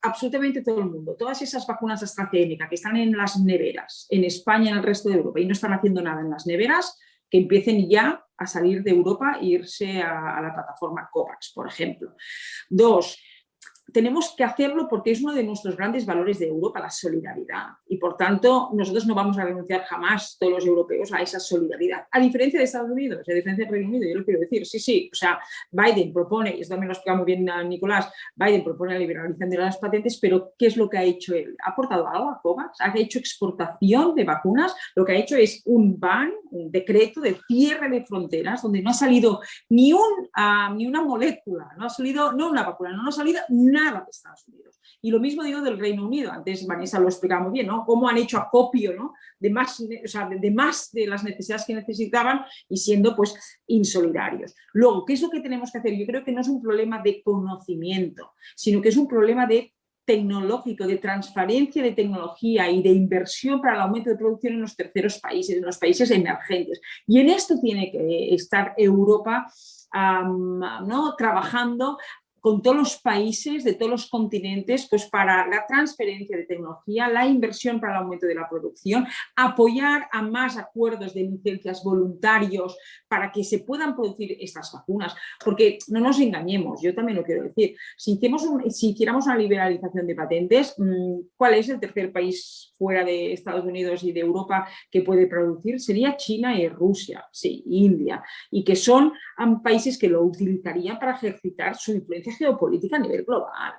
absolutamente todo el mundo. Todas esas vacunas de AstraZeneca que están en las neveras, en España y en el resto de Europa, y no están haciendo nada en las neveras, que empiecen ya a salir de Europa e irse a la plataforma COVAX, por ejemplo. 2, tenemos que hacerlo porque es uno de nuestros grandes valores de Europa, la solidaridad. Y por tanto, nosotros no vamos a renunciar jamás, todos los europeos, a esa solidaridad. A diferencia de Estados Unidos, a diferencia del Reino Unido, yo lo quiero decir, sí. O sea, Biden propone, y esto también lo explica muy bien Nicolás, Biden propone la liberalización de las patentes, pero ¿qué es lo que ha hecho él? ¿Ha aportado algo a COVAX? ¿Ha hecho exportación de vacunas? Lo que ha hecho es un ban, un decreto de cierre de fronteras, donde no ha salido ni una molécula, no ha salido, no una vacuna, no ha salido nada de Estados Unidos. Y lo mismo digo del Reino Unido, antes Vanessa lo explicaba muy bien, ¿no? Cómo han hecho acopio, ¿no? de más de las necesidades que necesitaban y siendo pues insolidarios. Luego, ¿qué es lo que tenemos que hacer? Yo creo que no es un problema de conocimiento, sino que es un problema de tecnológico, de transferencia de tecnología y de inversión para el aumento de producción en los terceros países, en los países emergentes. Y en esto tiene que estar Europa ¿no? trabajando con todos los países de todos los continentes, pues para la transferencia de tecnología, la inversión para el aumento de la producción, apoyar a más acuerdos de licencias voluntarios para que se puedan producir estas vacunas, porque no nos engañemos, yo también lo quiero decir, si hiciéramos una liberalización de patentes, ¿cuál es el tercer país fuera de Estados Unidos y de Europa que puede producir? Sería China y Rusia, sí, India, y que son países que lo utilizarían para ejercitar su influencia geopolítica a nivel global.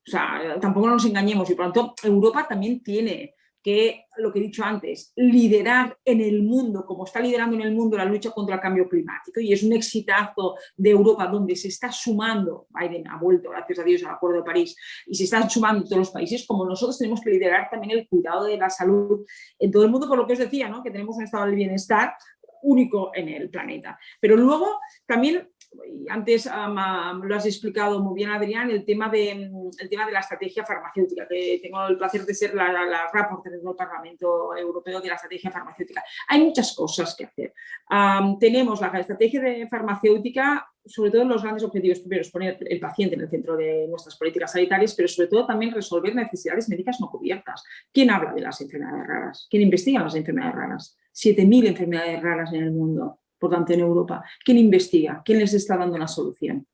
O sea, tampoco nos engañemos y por lo tanto Europa también tiene que, lo que he dicho antes, liderar en el mundo, como está liderando en el mundo la lucha contra el cambio climático, y es un exitazo de Europa donde se está sumando, Biden ha vuelto, gracias a Dios, al Acuerdo de París, y se están sumando todos los países, como nosotros tenemos que liderar también el cuidado de la salud en todo el mundo, por lo que os decía, ¿no? Que tenemos un estado del bienestar único en el planeta. Pero luego también, y antes lo has explicado muy bien, Adrián, el tema de la estrategia farmacéutica, que tengo el placer de ser la reporter del Parlamento Europeo de la estrategia farmacéutica. Hay muchas cosas que hacer. Tenemos la estrategia farmacéutica, sobre todo en los grandes objetivos. Primero es poner el paciente en el centro de nuestras políticas sanitarias, pero sobre todo también resolver necesidades médicas no cubiertas. ¿Quién habla de las enfermedades raras? ¿Quién investiga las enfermedades raras? 7.000 enfermedades raras en el mundo, por tanto en Europa. ¿Quién investiga? ¿Quién les está dando una solución?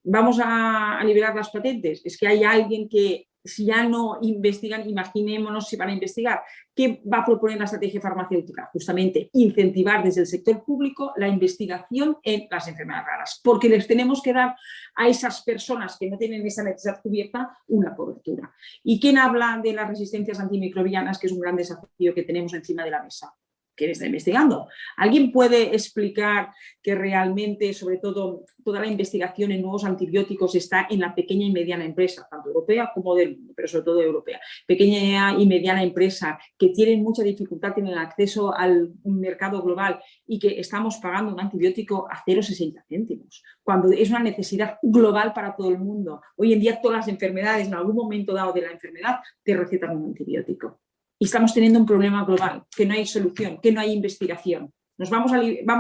¿Vamos a liberar las patentes? ¿Es que hay alguien que si ya no investigan, imaginémonos si van a investigar. ¿Qué va a proponer la estrategia farmacéutica? Justamente incentivar desde el sector público la investigación en las enfermedades raras, porque les tenemos que dar a esas personas que no tienen esa necesidad cubierta una cobertura. ¿Y quién habla de las resistencias antimicrobianas, que es un gran desafío que tenemos encima de la mesa? ¿Quién está investigando? ¿Alguien puede explicar que realmente, sobre todo, toda la investigación en nuevos antibióticos está en la pequeña y mediana empresa, tanto europea como del mundo, pero sobre todo europea? Pequeña y mediana empresa que tienen mucha dificultad en el acceso al mercado global y que estamos pagando un antibiótico a 0,60 céntimos, cuando es una necesidad global para todo el mundo. Hoy en día todas las enfermedades, en algún momento dado de la enfermedad, te recetan un antibiótico. Y estamos teniendo un problema global, que no hay solución, que no hay investigación. Vamos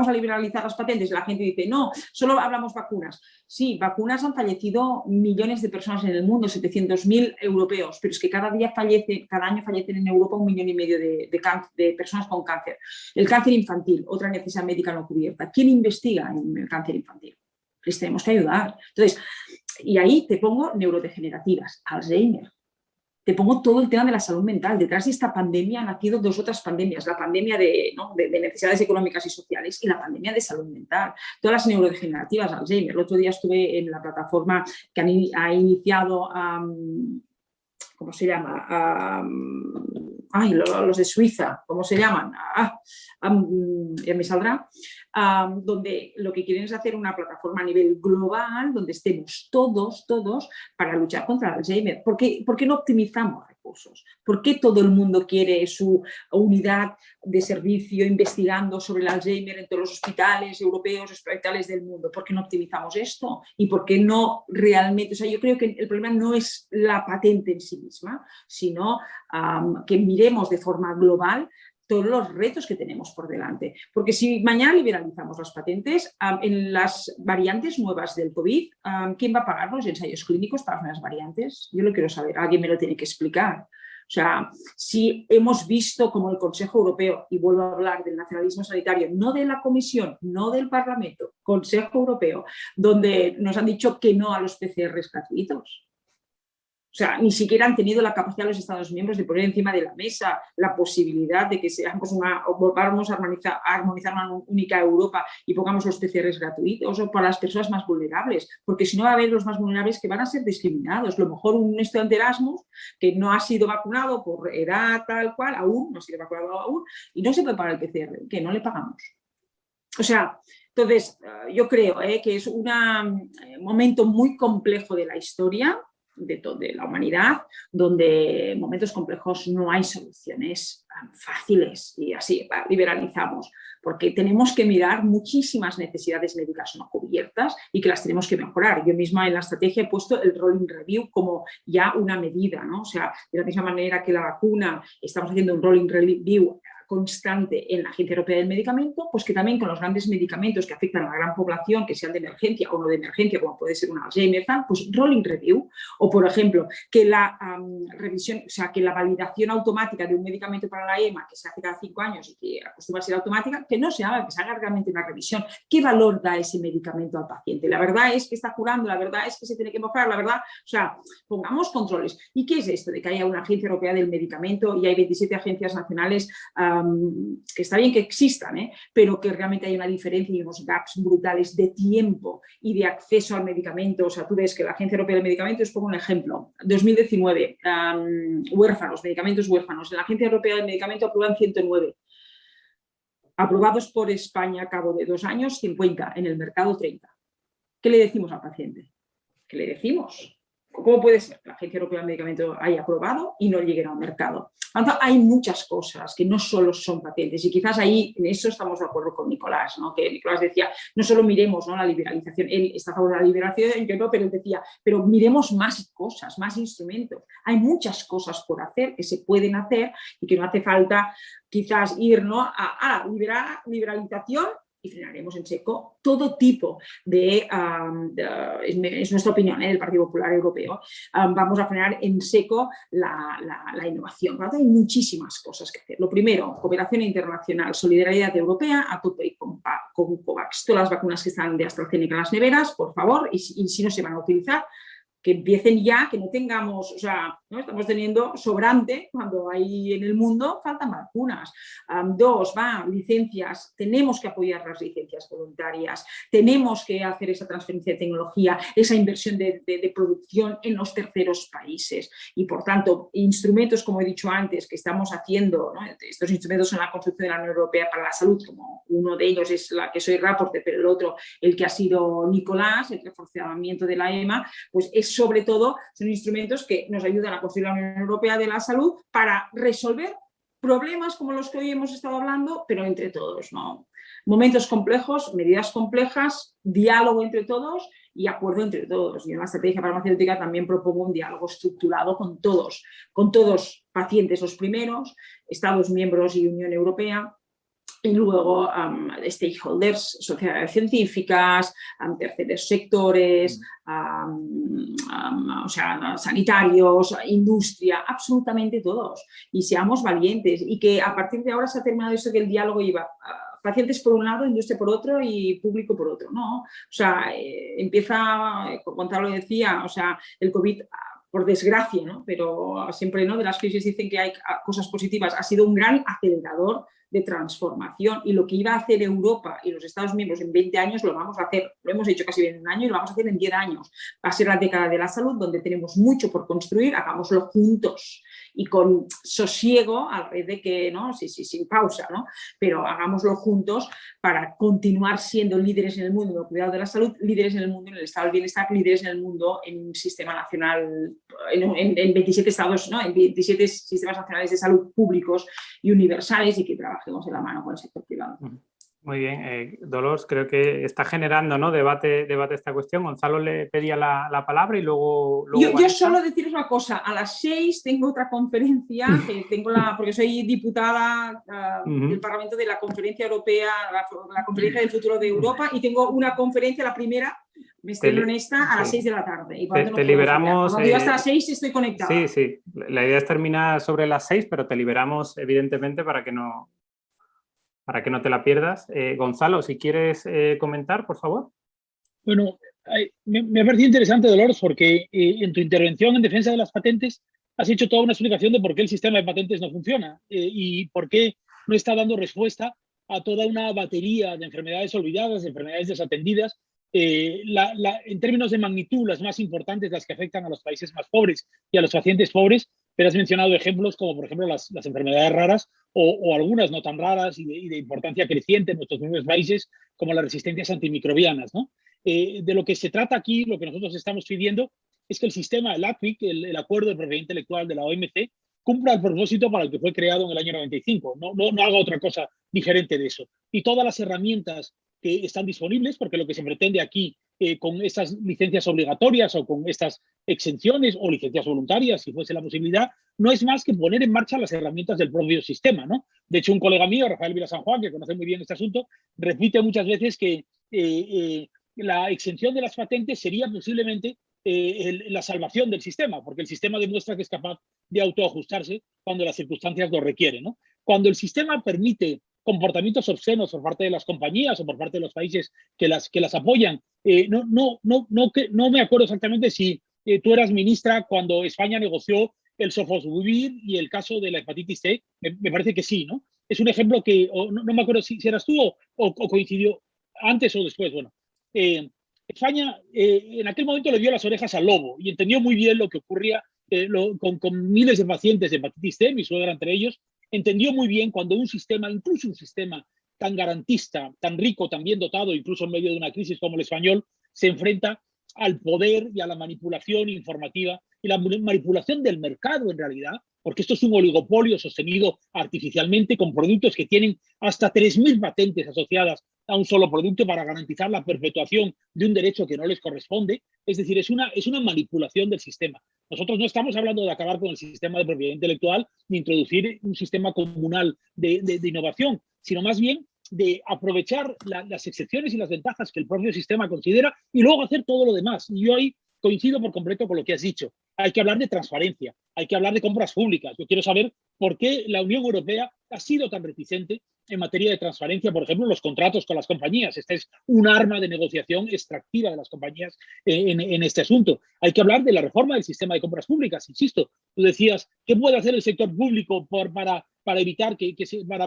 a liberalizar las patentes. La gente dice, no, solo hablamos vacunas. Sí, vacunas han fallecido millones de personas en el mundo, 700.000 europeos, pero es que cada año fallecen en Europa 1,5 millones de personas con cáncer. El cáncer infantil, otra necesidad médica no cubierta. ¿Quién investiga en el cáncer infantil? Les tenemos que ayudar. Entonces, y ahí te pongo neurodegenerativas, Alzheimer. Te pongo todo el tema de la salud mental. Detrás de esta pandemia han nacido dos otras pandemias, la pandemia de necesidades económicas y sociales y la pandemia de salud mental. Todas las neurodegenerativas, Alzheimer. El otro día estuve en la plataforma que ha iniciado, ¿cómo se llama? Los de Suiza, ¿cómo se llaman? Ya me saldrá. Donde lo que quieren es hacer una plataforma a nivel global donde estemos todos para luchar contra el Alzheimer. ¿Por qué no optimizamos recursos? ¿Por qué todo el mundo quiere su unidad de servicio investigando sobre el Alzheimer en todos los hospitales europeos, hospitales del mundo? ¿Por qué no optimizamos esto? ¿Y por qué no realmente? O sea, yo creo que el problema no es la patente en sí misma, sino que miremos de forma global todos los retos que tenemos por delante. Porque si mañana liberalizamos las patentes, en las variantes nuevas del COVID, ¿quién va a pagar los ensayos clínicos para las nuevas variantes? Yo lo quiero saber, alguien me lo tiene que explicar. O sea, si hemos visto como el Consejo Europeo, y vuelvo a hablar del nacionalismo sanitario, no de la Comisión, no del Parlamento, Consejo Europeo, donde nos han dicho que no a los PCRs gratuitos. O sea, ni siquiera han tenido la capacidad los Estados miembros de poner encima de la mesa la posibilidad de que volvamos a armonizar una única Europa y pongamos los PCRs gratuitos o para las personas más vulnerables, porque si no va a haber los más vulnerables que van a ser discriminados. A lo mejor un estudiante Erasmus que no ha sido vacunado por edad tal cual, aún no ha sido vacunado aún, y no se puede pagar el PCR, que no le pagamos. O sea, entonces yo creo que es un momento muy complejo de la historia, de la humanidad, donde en momentos complejos no hay soluciones fáciles y así liberalizamos, porque tenemos que mirar muchísimas necesidades médicas no cubiertas y que las tenemos que mejorar. Yo misma en la estrategia he puesto el rolling review como ya una medida, ¿no? O sea, de la misma manera que la vacuna, estamos haciendo un rolling review constante en la Agencia Europea del Medicamento, pues que también con los grandes medicamentos que afectan a la gran población, que sean de emergencia o no de emergencia, como puede ser un Alzheimer, pues rolling review, o por ejemplo, que la revisión, o sea, que la validación automática de un medicamento para la EMA, que se hace cada 5 años y que acostumbra a ser automática, que no se haga, que se haga realmente una revisión. ¿Qué valor da ese medicamento al paciente? La verdad es que está curando, la verdad es que se tiene que mejorar, la verdad, o sea, pongamos controles. ¿Y qué es esto de que haya una Agencia Europea del Medicamento y hay 27 agencias nacionales que está bien que existan, pero que realmente hay una diferencia y unos gaps brutales de tiempo y de acceso al medicamento? O sea, tú ves que la Agencia Europea del Medicamento, os pongo un ejemplo, 2019, medicamentos huérfanos, en la Agencia Europea del Medicamento aprueban 109, aprobados por España a cabo de 2 años, 50, en el mercado 30. ¿Qué le decimos al paciente? ¿Qué le decimos? ¿Cómo puede ser que la Agencia Europea del Medicamento haya aprobado y no lleguen al mercado? Hay muchas cosas que no solo son patentes y quizás ahí en eso estamos de acuerdo con Nicolás, ¿no? Que Nicolás decía, no solo miremos, ¿no?, la liberalización, él está a favor de la liberación, yo no, pero él decía, pero miremos más cosas, más instrumentos. Hay muchas cosas por hacer que se pueden hacer y que no hace falta quizás ir, ¿no?, a liberalización, y frenaremos en seco todo tipo de, es nuestra opinión, del Partido Popular Europeo, vamos a frenar en seco la innovación. Hay muchísimas cosas que hacer. Lo primero, cooperación internacional, solidaridad europea a tope con COVAX. Todas las vacunas que están de AstraZeneca en las neveras, por favor, y si no se van a utilizar, que empiecen ya, que no tengamos, o sea, ¿no? Estamos teniendo sobrante cuando hay en el mundo faltan vacunas. 2, licencias. Tenemos que apoyar las licencias voluntarias. Tenemos que hacer esa transferencia de tecnología, esa inversión de producción en los terceros países. Y, por tanto, instrumentos, como he dicho antes, que estamos haciendo, ¿no? Estos instrumentos en la construcción de la Unión Europea para la salud, como uno de ellos es la que soy reporte, pero el otro, el que ha sido Nicolás, el reforzamiento de la EMA, pues es sobre todo, son instrumentos que nos ayudan a construir la Unión Europea de la salud para resolver problemas como los que hoy hemos estado hablando, pero entre todos, ¿no? Momentos complejos, medidas complejas, diálogo entre todos y acuerdo entre todos. Y en la estrategia farmacéutica también propongo un diálogo estructurado con todos pacientes los primeros, Estados miembros y Unión Europea, y luego stakeholders, sociedades científicas, terceros sectores, o sea, sanitarios, industria, absolutamente todos. Y seamos valientes. Y que a partir de ahora se ha terminado eso que el diálogo iba pacientes por un lado, industria por otro y público por otro. No, o sea, empieza, Gonzalo decía, o sea, el COVID, por desgracia, ¿no? Pero siempre, ¿no?, de las crisis dicen que hay cosas positivas, ha sido un gran acelerador de transformación, y lo que iba a hacer Europa y los Estados miembros en 20 años lo vamos a hacer, lo hemos hecho casi en un año y lo vamos a hacer en 10 años. Va a ser la década de la salud, donde tenemos mucho por construir, hagámoslo juntos y con sosiego, a la vez de que, ¿no?, sí, sin pausa, ¿no?, pero hagámoslo juntos para continuar siendo líderes en el mundo en el cuidado de la salud, líderes en el mundo en el estado del bienestar, líderes en el mundo en un sistema nacional, en 27 estados, ¿no?, en 27 sistemas nacionales de salud públicos y universales, y que trabajemos de la mano con el sector privado. Muy bien, Dolors, creo que está generando, ¿no?, debate esta cuestión. Gonzalo le pedía la palabra y luego yo solo deciros una cosa, a las 6 tengo otra conferencia, que tengo porque soy diputada del Parlamento de la Conferencia Europea, la Conferencia del Futuro de Europa, y tengo una conferencia, la primera, me estreno en esta, a las 6 de la tarde. Y te liberamos. Cuando yo hasta las 6 estoy conectada. Sí, la idea es terminar sobre las 6, pero te liberamos, evidentemente, para que no te la pierdas. Gonzalo, si quieres comentar, por favor. Bueno, me ha parecido interesante, Dolores, porque en tu intervención en defensa de las patentes has hecho toda una explicación de por qué el sistema de patentes no funciona y por qué no está dando respuesta a toda una batería de enfermedades olvidadas, de enfermedades desatendidas. En términos de magnitud, las más importantes, las que afectan a los países más pobres y a los pacientes pobres, pero has mencionado ejemplos como, por ejemplo, las enfermedades raras o algunas no tan raras y de importancia creciente en nuestros mismos países, como las resistencias antimicrobianas, ¿no? De lo que se trata aquí, lo que nosotros estamos pidiendo, es que el sistema, el ACWIC, el Acuerdo de Propiedad Intelectual de la OMC, cumpla el propósito para el que fue creado en el año 95. No haga otra cosa diferente de eso. Y todas las herramientas que están disponibles, porque lo que se pretende aquí con estas licencias obligatorias o con estas exenciones o licencias voluntarias, si fuese la posibilidad, no es más que poner en marcha las herramientas del propio sistema, ¿no? De hecho, un colega mío, Rafael Vila San Juan, que conoce muy bien este asunto, repite muchas veces que la exención de las patentes sería posiblemente la salvación del sistema, porque el sistema demuestra que es capaz de autoajustarse cuando las circunstancias lo requieren, ¿no? Cuando el sistema permite comportamientos obscenos por parte de las compañías o por parte de los países que las apoyan, no me acuerdo exactamente si tú eras ministra cuando España negoció el Sofosbuvir y el caso de la hepatitis C, me parece que sí, ¿no? Es un ejemplo que no me acuerdo si eras tú o coincidió antes o después. Bueno, España en aquel momento le dio las orejas al lobo y entendió muy bien lo que ocurría con miles de pacientes de hepatitis C, mi suegra entre ellos, entendió muy bien cuando un sistema, incluso un sistema tan garantista, tan rico, tan bien dotado, incluso en medio de una crisis como el español, se enfrenta al poder y a la manipulación informativa y la manipulación del mercado en realidad, porque esto es un oligopolio sostenido artificialmente con productos que tienen hasta 3.000 patentes asociadas a un solo producto para garantizar la perpetuación de un derecho que no les corresponde. Es decir, es una manipulación del sistema. Nosotros no estamos hablando de acabar con el sistema de propiedad intelectual ni introducir un sistema comunal de innovación, sino más bien de aprovechar las excepciones y las ventajas que el propio sistema considera y luego hacer todo lo demás. Y yo ahí coincido por completo con lo que has dicho. hay que hablar de transparencia, hay que hablar de compras públicas. Yo quiero saber por qué la Unión Europea ha sido tan reticente en materia de transparencia, por ejemplo, en los contratos con las compañías. Esta es un arma de negociación extractiva de las compañías en este asunto. Hay que hablar de la reforma del sistema de compras públicas. Insisto, tú decías, ¿qué puede hacer el sector público para evitar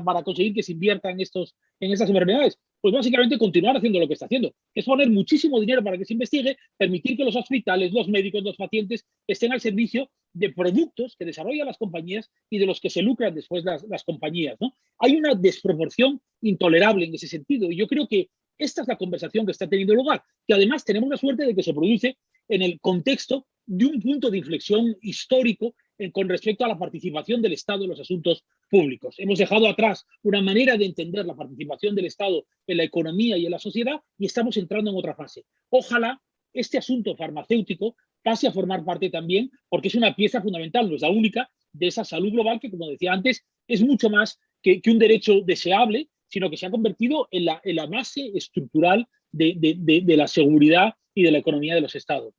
para conseguir que se invierta en estas enfermedades? Pues básicamente continuar haciendo lo que está haciendo. Es poner muchísimo dinero para que se investigue, permitir que los hospitales, los médicos, los pacientes estén al servicio de productos que desarrollan las compañías y de los que se lucran después las compañías, ¿no? Hay una desproporción intolerable en ese sentido y yo creo que esta es la conversación que está teniendo lugar, que además tenemos la suerte de que se produce en el contexto de un punto de inflexión histórico con respecto a la participación del Estado en los asuntos públicos. Hemos dejado atrás una manera de entender la participación del Estado en la economía y en la sociedad y estamos entrando en otra fase. Ojalá este asunto farmacéutico pase a formar parte también, porque es una pieza fundamental, no es la única, de esa salud global que, como decía antes, es mucho más que un derecho deseable, sino que se ha convertido en la base estructural de la seguridad y de la economía de los estados.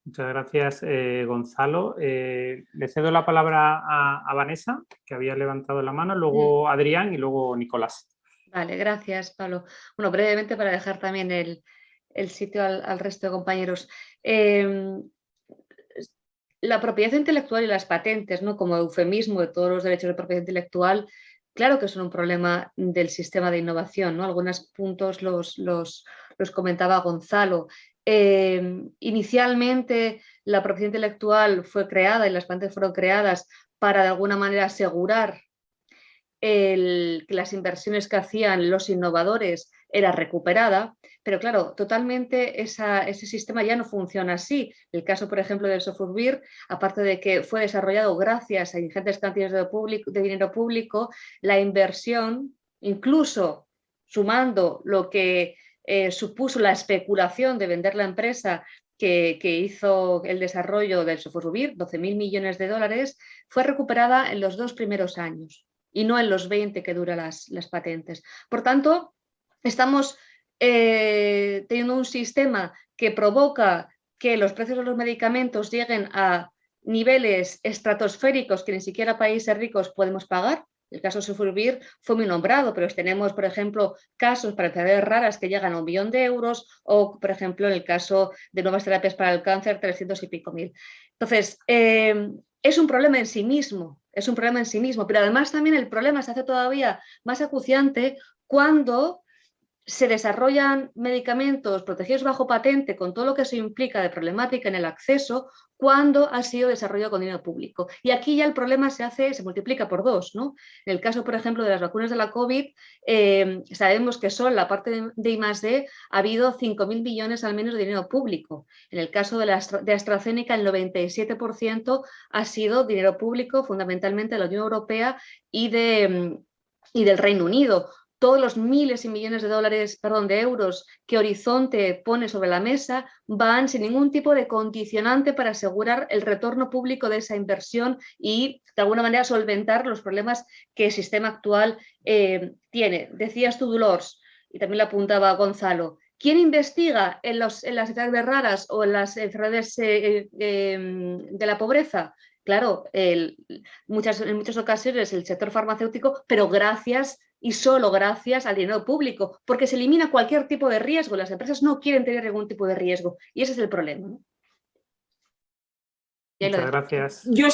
Muchas gracias, Gonzalo. Le cedo la palabra a Vanessa, que había levantado la mano, luego Adrián y luego Nicolás. Vale, gracias, Pablo. Bueno, brevemente para dejar también el sitio al resto de compañeros. La propiedad intelectual y las patentes, ¿no?, como eufemismo de todos los derechos de propiedad intelectual, claro que son un problema del sistema de innovación, ¿no? Algunos puntos los comentaba Gonzalo. Inicialmente la propiedad intelectual fue creada y las patentes fueron creadas para de alguna manera asegurar que las inversiones que hacían los innovadores era recuperada, pero claro, totalmente ese sistema ya no funciona así. El caso, por ejemplo, del Sofosbuvir, aparte de que fue desarrollado gracias a ingentes cantidades de dinero público, la inversión, incluso sumando lo que supuso la especulación de vender la empresa que hizo el desarrollo del Sofosbuvir, 12.000 millones de dólares, fue recuperada en los 2 primeros años y no en los 20 que duran las patentes. Por tanto, estamos teniendo un sistema que provoca que los precios de los medicamentos lleguen a niveles estratosféricos que ni siquiera países ricos podemos pagar. El caso de Sofosbuvir fue muy nombrado, pero tenemos, por ejemplo, casos para enfermedades raras que llegan a 1 millón de euros o, por ejemplo, en el caso de nuevas terapias para el cáncer, 300 y pico mil. Entonces, es un problema en sí mismo, pero además también el problema se hace todavía más acuciante cuando se desarrollan medicamentos protegidos bajo patente con todo lo que eso implica de problemática en el acceso cuando ha sido desarrollado con dinero público. Y aquí ya el problema se multiplica por 2, ¿no? En el caso, por ejemplo, de las vacunas de la COVID, sabemos que solo la parte de I+D ha habido 5.000 millones al menos de dinero público. En el caso de AstraZeneca, el 97% ha sido dinero público, fundamentalmente de la Unión Europea y del Reino Unido. Todos los miles y millones de euros que Horizonte pone sobre la mesa van sin ningún tipo de condicionante para asegurar el retorno público de esa inversión y de alguna manera solventar los problemas que el sistema actual tiene. Decías tú, Dolors, y también lo apuntaba Gonzalo, ¿quién investiga en las enfermedades raras o en las enfermedades de la pobreza? Claro, en muchas ocasiones el sector farmacéutico, pero gracias y solo gracias al dinero público, porque se elimina cualquier tipo de riesgo. Las empresas no quieren tener ningún tipo de riesgo y ese es el problema, ¿no? Muchas gracias. Yo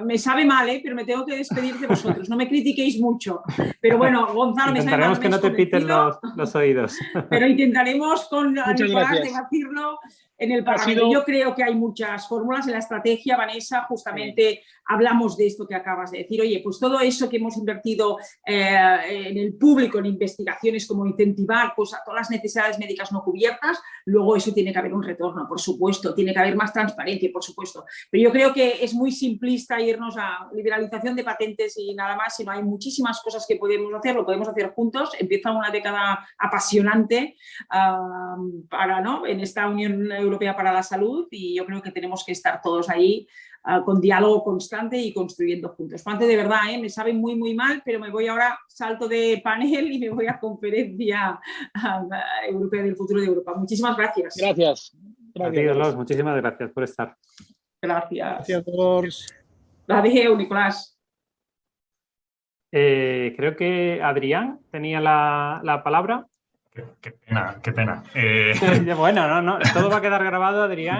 me sabe mal, pero me tengo que despedir de vosotros. No me critiquéis mucho. Pero bueno, Gonzalo, me sabe mal. Intentaremos que no te piten los oídos. Pero intentaremos con Nicolás debatirlo en el Parlamento. Yo creo que hay muchas fórmulas en la estrategia, Vanessa, justamente hablamos de esto que acabas de decir. Oye, pues todo eso que hemos invertido en el público, en investigaciones, como incentivar pues, a todas las necesidades médicas no cubiertas, luego eso tiene que haber un retorno, por supuesto, tiene que haber más transparencia transparencia, por supuesto. Pero yo creo que es muy simplista irnos a liberalización de patentes y nada más, sino hay muchísimas cosas que podemos hacer, lo podemos hacer juntos. Empieza una década apasionante en esta Unión Europea para la Salud y yo creo que tenemos que estar todos ahí con diálogo constante y construyendo juntos. Juanfe, de verdad, me sabe muy, muy mal, pero me voy ahora, salto de panel y me voy a conferencia europea del futuro de Europa. Muchísimas gracias. Gracias. A ti, Dolors, muchísimas gracias por estar. Gracias. Gracias, Dolors. Adeu, Nicolás. Creo que Adrián tenía la palabra. Qué pena. Bueno, no, todo va a quedar grabado, Adrián,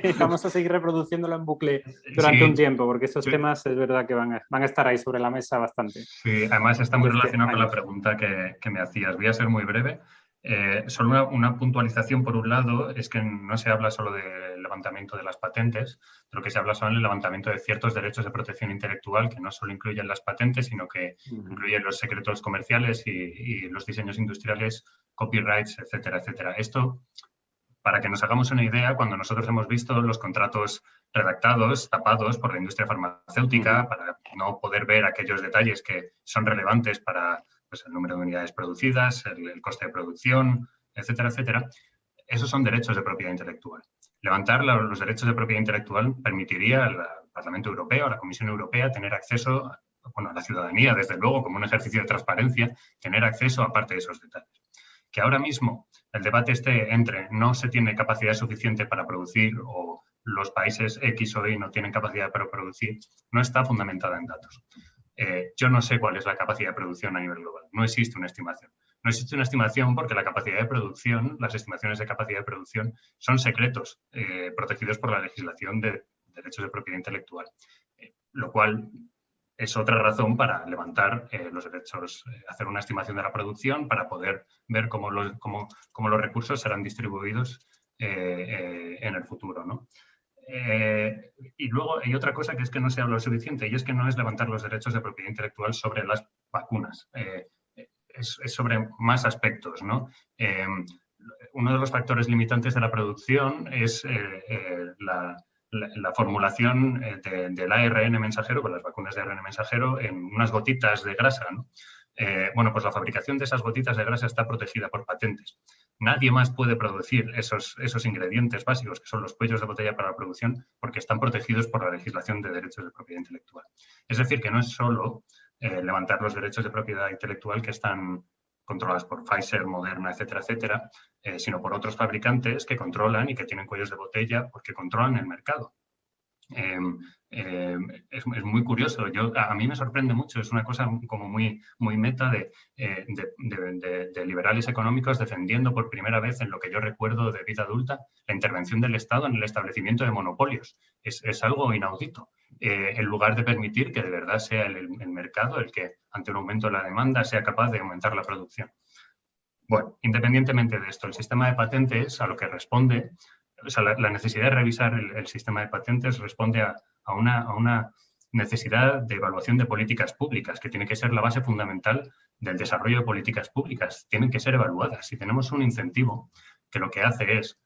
y vamos a seguir reproduciéndolo en bucle durante un tiempo, porque esos temas es verdad que van a estar ahí sobre la mesa bastante. Sí, además está muy relacionado con la pregunta que me hacías. Voy a ser muy breve. Solo una puntualización, por un lado, es que no se habla solo del levantamiento de las patentes, de lo que se habla son el levantamiento de ciertos derechos de protección intelectual que no solo incluyen las patentes, sino que incluyen los secretos comerciales y los diseños industriales, copyrights, etcétera, etcétera. Esto, para que nos hagamos una idea, cuando nosotros hemos visto los contratos redactados, tapados por la industria farmacéutica, para no poder ver aquellos detalles que son relevantes para el número de unidades producidas, el coste de producción, etcétera, etcétera. Esos son derechos de propiedad intelectual. Levantar los derechos de propiedad intelectual permitiría al Parlamento Europeo, a la Comisión Europea, tener acceso, a la ciudadanía, desde luego, como un ejercicio de transparencia, tener acceso a parte de esos detalles. Que ahora mismo el debate esté entre no se tiene capacidad suficiente para producir o los países X o Y no tienen capacidad para producir, no está fundamentada en datos. Yo no sé cuál es la capacidad de producción a nivel global. No existe una estimación. No existe una estimación porque la capacidad de producción, las estimaciones de capacidad de producción son secretos protegidos por la legislación de derechos de propiedad intelectual, lo cual es otra razón para levantar los derechos, hacer una estimación de la producción para poder ver cómo los recursos serán distribuidos en el futuro, ¿no? Y luego hay otra cosa que es que no se habla lo suficiente y es que no es levantar los derechos de propiedad intelectual sobre las vacunas. Es sobre más aspectos, ¿no? Uno de los factores limitantes de la producción es la formulación del ARN mensajero, con las vacunas de ARN mensajero, en unas gotitas de grasa, ¿no? Bueno, pues la fabricación de esas gotitas de grasa está protegida por patentes. Nadie más puede producir esos ingredientes básicos, que son los cuellos de botella para la producción, porque están protegidos por la legislación de derechos de propiedad intelectual. Es decir, que no es solo levantar los derechos de propiedad intelectual que están controlados por Pfizer, Moderna, etcétera, etcétera, sino por otros fabricantes que controlan y que tienen cuellos de botella porque controlan el mercado. Es muy curioso. A mí me sorprende mucho. Es una cosa como muy meta de liberales económicos defendiendo por primera vez en lo que yo recuerdo de vida adulta la intervención del Estado en el establecimiento de monopolios. Es algo inaudito. En lugar de permitir que de verdad sea el mercado el que, ante un aumento de la demanda, sea capaz de aumentar la producción. Bueno, independientemente de esto, el sistema de patentes a lo que responde, o sea, la necesidad de revisar el sistema de patentes responde a una necesidad de evaluación de políticas públicas, que tiene que ser la base fundamental del desarrollo de políticas públicas. Tienen que ser evaluadas. Si tenemos un incentivo que lo que hace es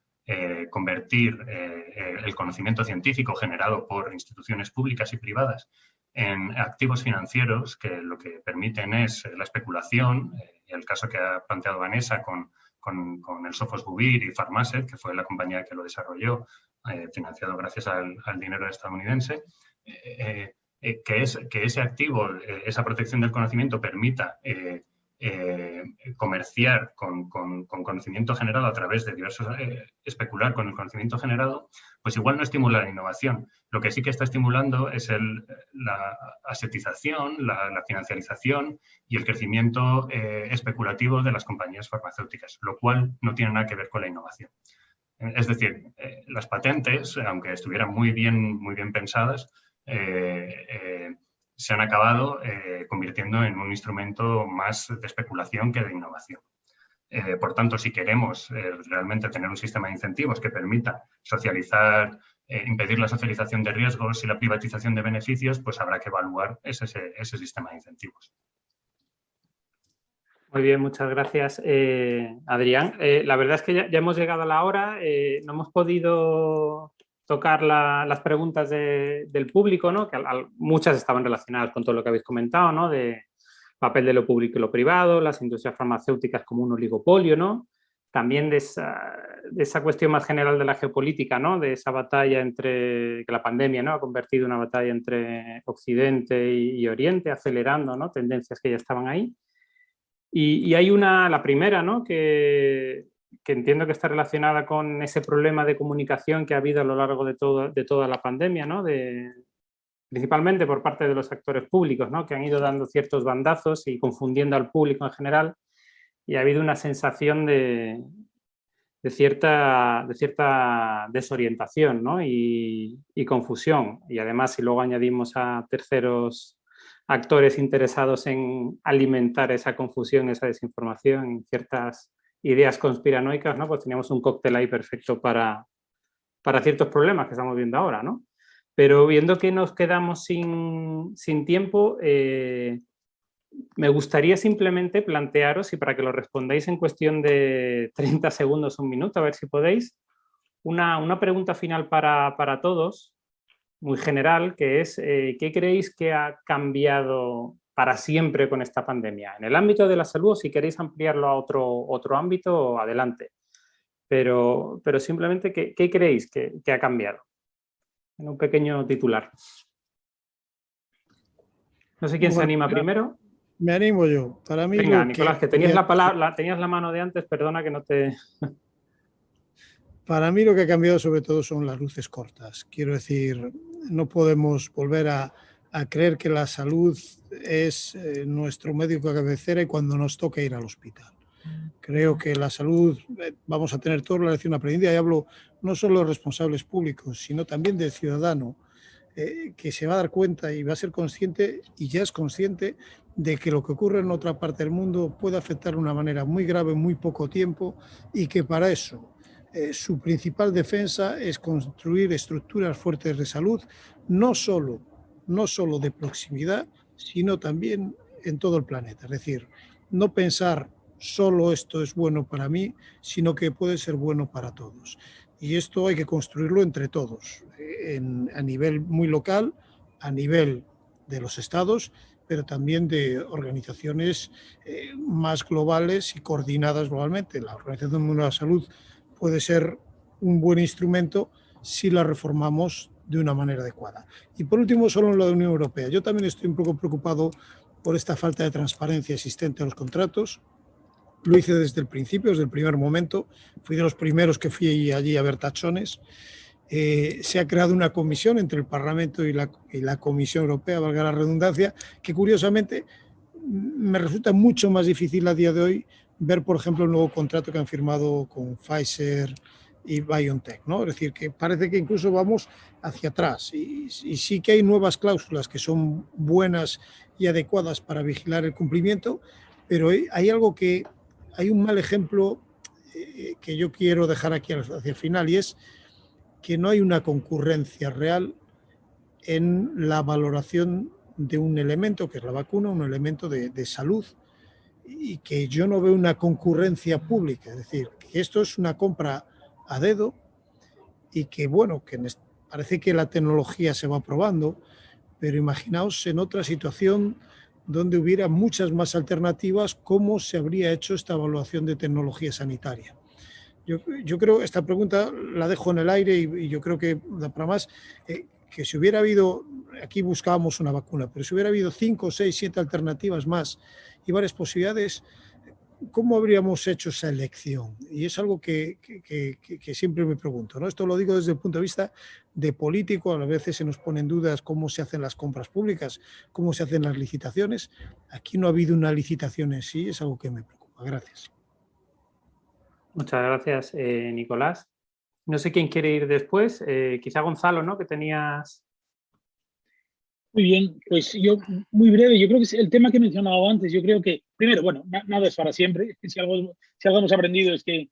convertir el conocimiento científico generado por instituciones públicas y privadas en activos financieros que lo que permiten es la especulación, el caso que ha planteado Vanessa con el Sofos Buvir y Pharmasset, que fue la compañía que lo desarrolló, financiado gracias al dinero estadounidense, que ese activo, esa protección del conocimiento permita comerciar con conocimiento generado a través de diversos, especular con el conocimiento generado, pues igual no estimula la innovación. Lo que sí que está estimulando es la asetización, la financiarización y el crecimiento especulativo de las compañías farmacéuticas, lo cual no tiene nada que ver con la innovación. Es decir, las patentes, aunque estuvieran muy bien pensadas, se han acabado convirtiendo en un instrumento más de especulación que de innovación. Por tanto, si queremos realmente tener un sistema de incentivos que permita socializar, impedir la socialización de riesgos y la privatización de beneficios, pues habrá que evaluar ese sistema de incentivos. Muy bien, muchas gracias, Adrián. La verdad es que ya hemos llegado a la hora, no hemos podido tocar las preguntas del público, ¿no? Que muchas estaban relacionadas con todo lo que habéis comentado, ¿no? De papel de lo público y lo privado, las industrias farmacéuticas como un oligopolio, ¿no? También de esa cuestión más general de la geopolítica, ¿no? De esa batalla que la pandemia, ¿no? Ha convertido en una batalla entre Occidente y Oriente, acelerando, ¿no? Tendencias que ya estaban ahí. Y hay la primera, ¿no? Que entiendo que está relacionada con ese problema de comunicación que ha habido a lo largo de toda la pandemia, ¿no? Principalmente por parte de los actores públicos, ¿no? Que han ido dando ciertos bandazos y confundiendo al público en general, y ha habido una sensación de cierta desorientación, ¿no? y confusión. Y además, si luego añadimos a terceros actores interesados en alimentar esa confusión, esa desinformación, ciertas ideas conspiranoicas, ¿no? Pues teníamos un cóctel ahí perfecto para ciertos problemas que estamos viendo ahora, ¿no? Pero viendo que nos quedamos sin tiempo, me gustaría simplemente plantearos, y para que lo respondáis en cuestión de 30 segundos, un minuto, a ver si podéis, una pregunta final para todos, muy general, que es ¿qué creéis que ha cambiado para siempre con esta pandemia? En el ámbito de la salud, si queréis ampliarlo a otro ámbito, adelante. Pero simplemente, ¿qué creéis que ha cambiado? En un pequeño titular. No sé quién se anima primero. Me animo yo. Para mí venga, Nicolás, que tenías tenías la mano de antes, perdona que no te... Para mí lo que ha cambiado sobre todo son las luces cortas. Quiero decir, no podemos volver a creer que la salud es nuestro médico de cabecera y cuando nos toca ir al hospital. Creo que la salud, vamos a tener toda la lección aprendida, y hablo no solo de los responsables públicos, sino también del ciudadano, que se va a dar cuenta y va a ser consciente, y ya es consciente, de que lo que ocurre en otra parte del mundo puede afectar de una manera muy grave en muy poco tiempo, y que para eso su principal defensa es construir estructuras fuertes de salud, no solo de proximidad, sino también en todo el planeta. Es decir, no pensar solo esto es bueno para mí, sino que puede ser bueno para todos. Y esto hay que construirlo entre todos, a nivel muy local, a nivel de los estados, pero también de organizaciones más globales y coordinadas globalmente. La Organización Mundial de la Salud puede ser un buen instrumento si la reformamos de una manera adecuada. Y por último, solo en la Unión Europea. Yo también estoy un poco preocupado por esta falta de transparencia existente en los contratos. Lo hice desde el principio, desde el primer momento. Fui de los primeros que fui allí a ver tachones. Se ha creado una comisión entre el Parlamento y la Comisión Europea, valga la redundancia, que curiosamente me resulta mucho más difícil a día de hoy ver, por ejemplo, el nuevo contrato que han firmado con Pfizer y BioNTech, ¿no? Es decir, que parece que incluso vamos hacia atrás y sí que hay nuevas cláusulas que son buenas y adecuadas para vigilar el cumplimiento, pero hay un mal ejemplo que yo quiero dejar aquí hacia el final, y es que no hay una concurrencia real en la valoración de un elemento, que es la vacuna, un elemento de salud, y que yo no veo una concurrencia pública. Es decir, que esto es una compra a dedo y que, bueno, que parece que la tecnología se va probando, pero imaginaos en otra situación donde hubiera muchas más alternativas, cómo se habría hecho esta evaluación de tecnología sanitaria. Yo creo, esta pregunta la dejo en el aire y yo creo que da para más, que si hubiera habido, aquí buscábamos una vacuna, pero si hubiera habido 5, 6, 7 alternativas más y varias posibilidades, ¿cómo habríamos hecho esa elección? Y es algo que siempre me pregunto, ¿no? Esto lo digo desde el punto de vista de político, a veces se nos ponen dudas cómo se hacen las compras públicas, cómo se hacen las licitaciones. Aquí no ha habido una licitación en sí, es algo que me preocupa. Gracias. Muchas gracias, Nicolás. No sé quién quiere ir después, quizá Gonzalo, ¿no? Que tenías... Muy bien, pues yo muy breve, yo creo que es el tema que he mencionado antes. Yo creo que, primero, bueno, nada es para siempre. Si algo hemos aprendido es que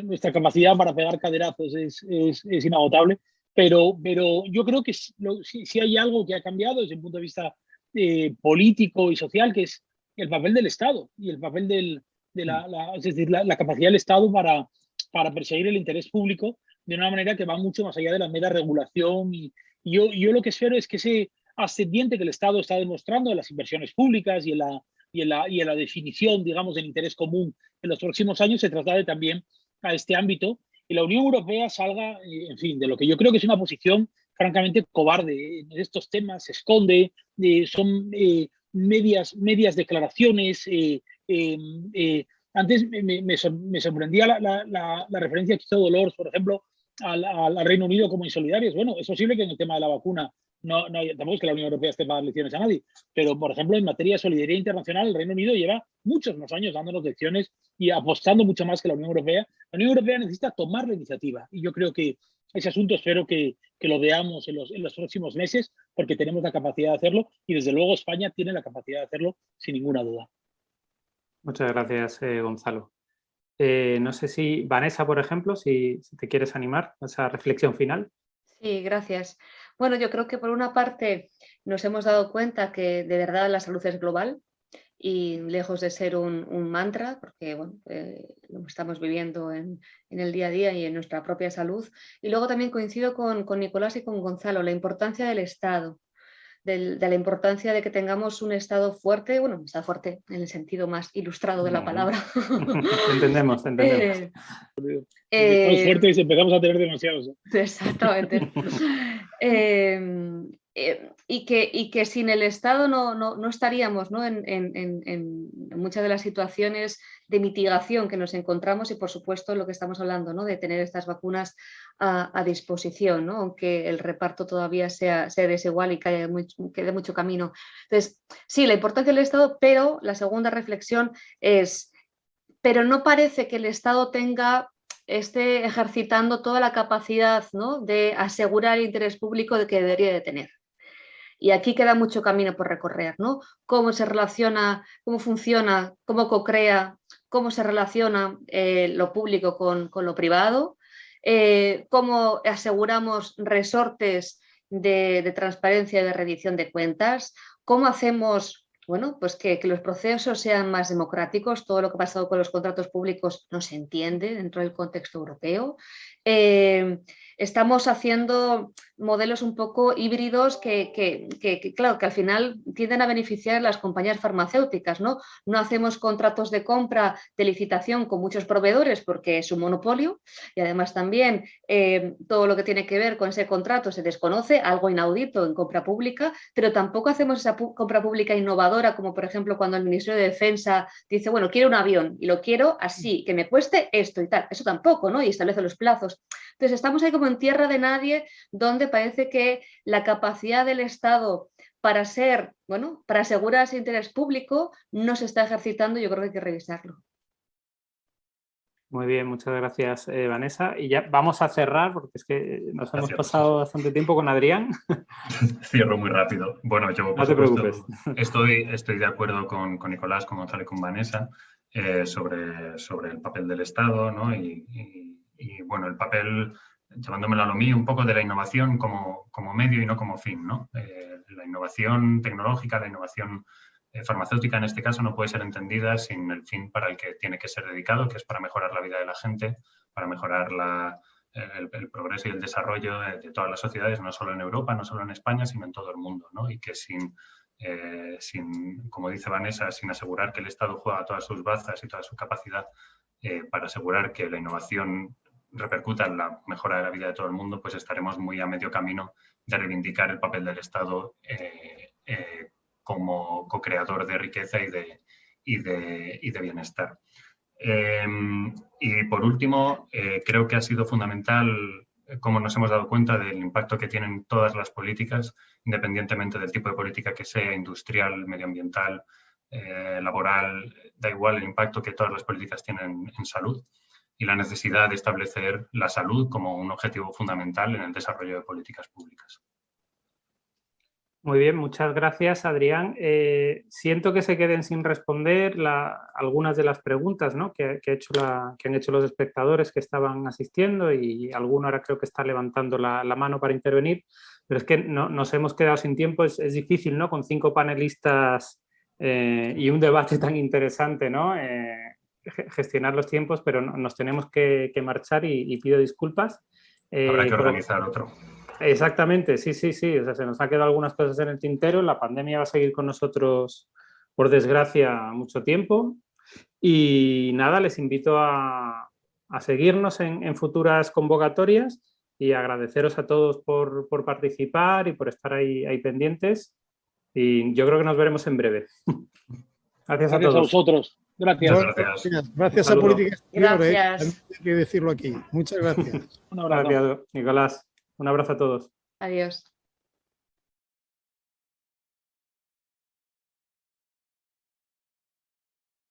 nuestra capacidad para pegar caderazos es inagotable, pero yo creo que si hay algo que ha cambiado desde el punto de vista político y social, que es el papel del Estado y el papel es decir, la capacidad del Estado para perseguir el interés público de una manera que va mucho más allá de la mera regulación. Y yo lo que espero es que ese ascendiente que el Estado está demostrando en las inversiones públicas y en la definición, digamos, del interés común en los próximos años se traslade también a este ámbito y la Unión Europea salga, en fin, de lo que yo creo que es una posición francamente cobarde en estos temas, se esconde, son medias declaraciones. Antes me sorprendía la referencia que hizo Dolores, por ejemplo, al Reino Unido como insolidarios. Bueno, es posible que en el tema de la vacuna tampoco es que la Unión Europea esté para dar lecciones a nadie, pero por ejemplo en materia de solidaridad internacional el Reino Unido lleva muchos más años dándonos lecciones y apostando mucho más que la Unión Europea. La Unión Europea necesita tomar la iniciativa y yo creo que ese asunto espero que lo veamos en los próximos meses porque tenemos la capacidad de hacerlo y desde luego España tiene la capacidad de hacerlo sin ninguna duda. Muchas gracias, Gonzalo. No sé si, Vanessa, por ejemplo, si te quieres animar a esa reflexión final. Sí, gracias. Bueno, yo creo que por una parte nos hemos dado cuenta que de verdad la salud es global y lejos de ser un mantra, porque bueno, lo estamos viviendo en el día a día y en nuestra propia salud. Y luego también coincido con Nicolás y con Gonzalo, la importancia del Estado. De la importancia de que tengamos un Estado fuerte, bueno, un Estado fuerte en el sentido más ilustrado de la palabra. Entendemos. Estamos fuertes y empezamos a tener demasiados. Exactamente. Y que sin el Estado no estaríamos, ¿no? En muchas de las situaciones de mitigación que nos encontramos y por supuesto lo que estamos hablando, ¿no? De tener estas vacunas a disposición, ¿no? Aunque el reparto todavía sea desigual y quede mucho camino. Entonces, sí, la importancia del Estado, pero la segunda reflexión es, pero no parece que el Estado esté ejercitando toda la capacidad, ¿no? De asegurar el interés público de que debería de tener. Y aquí queda mucho camino por recorrer, ¿no? Cómo se relaciona, cómo funciona, cómo co-crea, cómo se relaciona lo público con lo privado, cómo aseguramos resortes de transparencia y de rendición de cuentas, cómo hacemos, bueno, pues que los procesos sean más democráticos, todo lo que ha pasado con los contratos públicos no se entiende dentro del contexto europeo. Estamos haciendo modelos un poco híbridos claro, que al final tienden a beneficiar a las compañías farmacéuticas, ¿no? No hacemos contratos de compra de licitación con muchos proveedores porque es un monopolio y además también todo lo que tiene que ver con ese contrato se desconoce, algo inaudito en compra pública, pero tampoco hacemos esa compra pública innovadora como por ejemplo cuando el Ministerio de Defensa dice, bueno, quiero un avión y lo quiero así, que me cueste esto y tal, eso tampoco, ¿no? Y establece los plazos. Entonces estamos ahí como en tierra de nadie donde parece que la capacidad del Estado para asegurar ese interés público no se está ejercitando y yo creo que hay que revisarlo. Muy bien, muchas gracias, Vanessa. Y ya vamos a cerrar porque es que nos hemos pasado bastante tiempo con Adrián. Cierro muy rápido. Bueno, yo no te preocupes. Estoy de acuerdo con Nicolás, con Gonzalo y con Vanessa sobre el papel del Estado, ¿no? Y bueno, el papel, llevándomelo a lo mío, un poco de la innovación como medio y no como fin, ¿no? La innovación tecnológica, la innovación farmacéutica en este caso no puede ser entendida sin el fin para el que tiene que ser dedicado, que es para mejorar la vida de la gente, para mejorar el progreso y el desarrollo de todas las sociedades, no solo en Europa, no solo en España, sino en todo el mundo, ¿no? Y que sin, como dice Vanessa, sin asegurar que el Estado juega todas sus bazas y toda su capacidad para asegurar que la innovación repercuta en la mejora de la vida de todo el mundo, pues estaremos muy a medio camino de reivindicar el papel del Estado como co-creador de riqueza y de bienestar. Y por último, creo que ha sido fundamental cómo nos hemos dado cuenta del impacto que tienen todas las políticas, independientemente del tipo de política que sea, industrial, medioambiental, laboral, da igual el impacto que todas las políticas tienen en salud y la necesidad de establecer la salud como un objetivo fundamental en el desarrollo de políticas públicas. Muy bien, muchas gracias, Adrián. Siento que se queden sin responder algunas de las preguntas, ¿no? que han hecho los espectadores que estaban asistiendo y alguno ahora creo que está levantando la mano para intervenir, pero es que nos hemos quedado sin tiempo, es difícil, ¿no? Con 5 panelistas y un debate tan interesante, ¿no? Gestionar los tiempos, pero nos tenemos que marchar y pido disculpas. Habrá que organizar otro. Exactamente, sí. O sea, se nos ha quedado algunas cosas en el tintero. La pandemia va a seguir con nosotros, por desgracia, mucho tiempo. Y nada, les invito a seguirnos en futuras convocatorias y agradeceros a todos por participar y por estar ahí pendientes. Y yo creo que nos veremos en breve. Gracias a todos. A vosotros. Gracias. Muchas gracias. Gracias a Política Exterior. Gracias. También hay que decirlo aquí. Muchas gracias. Un abrazo. Gracias, Nicolás. Un abrazo a todos. Adiós.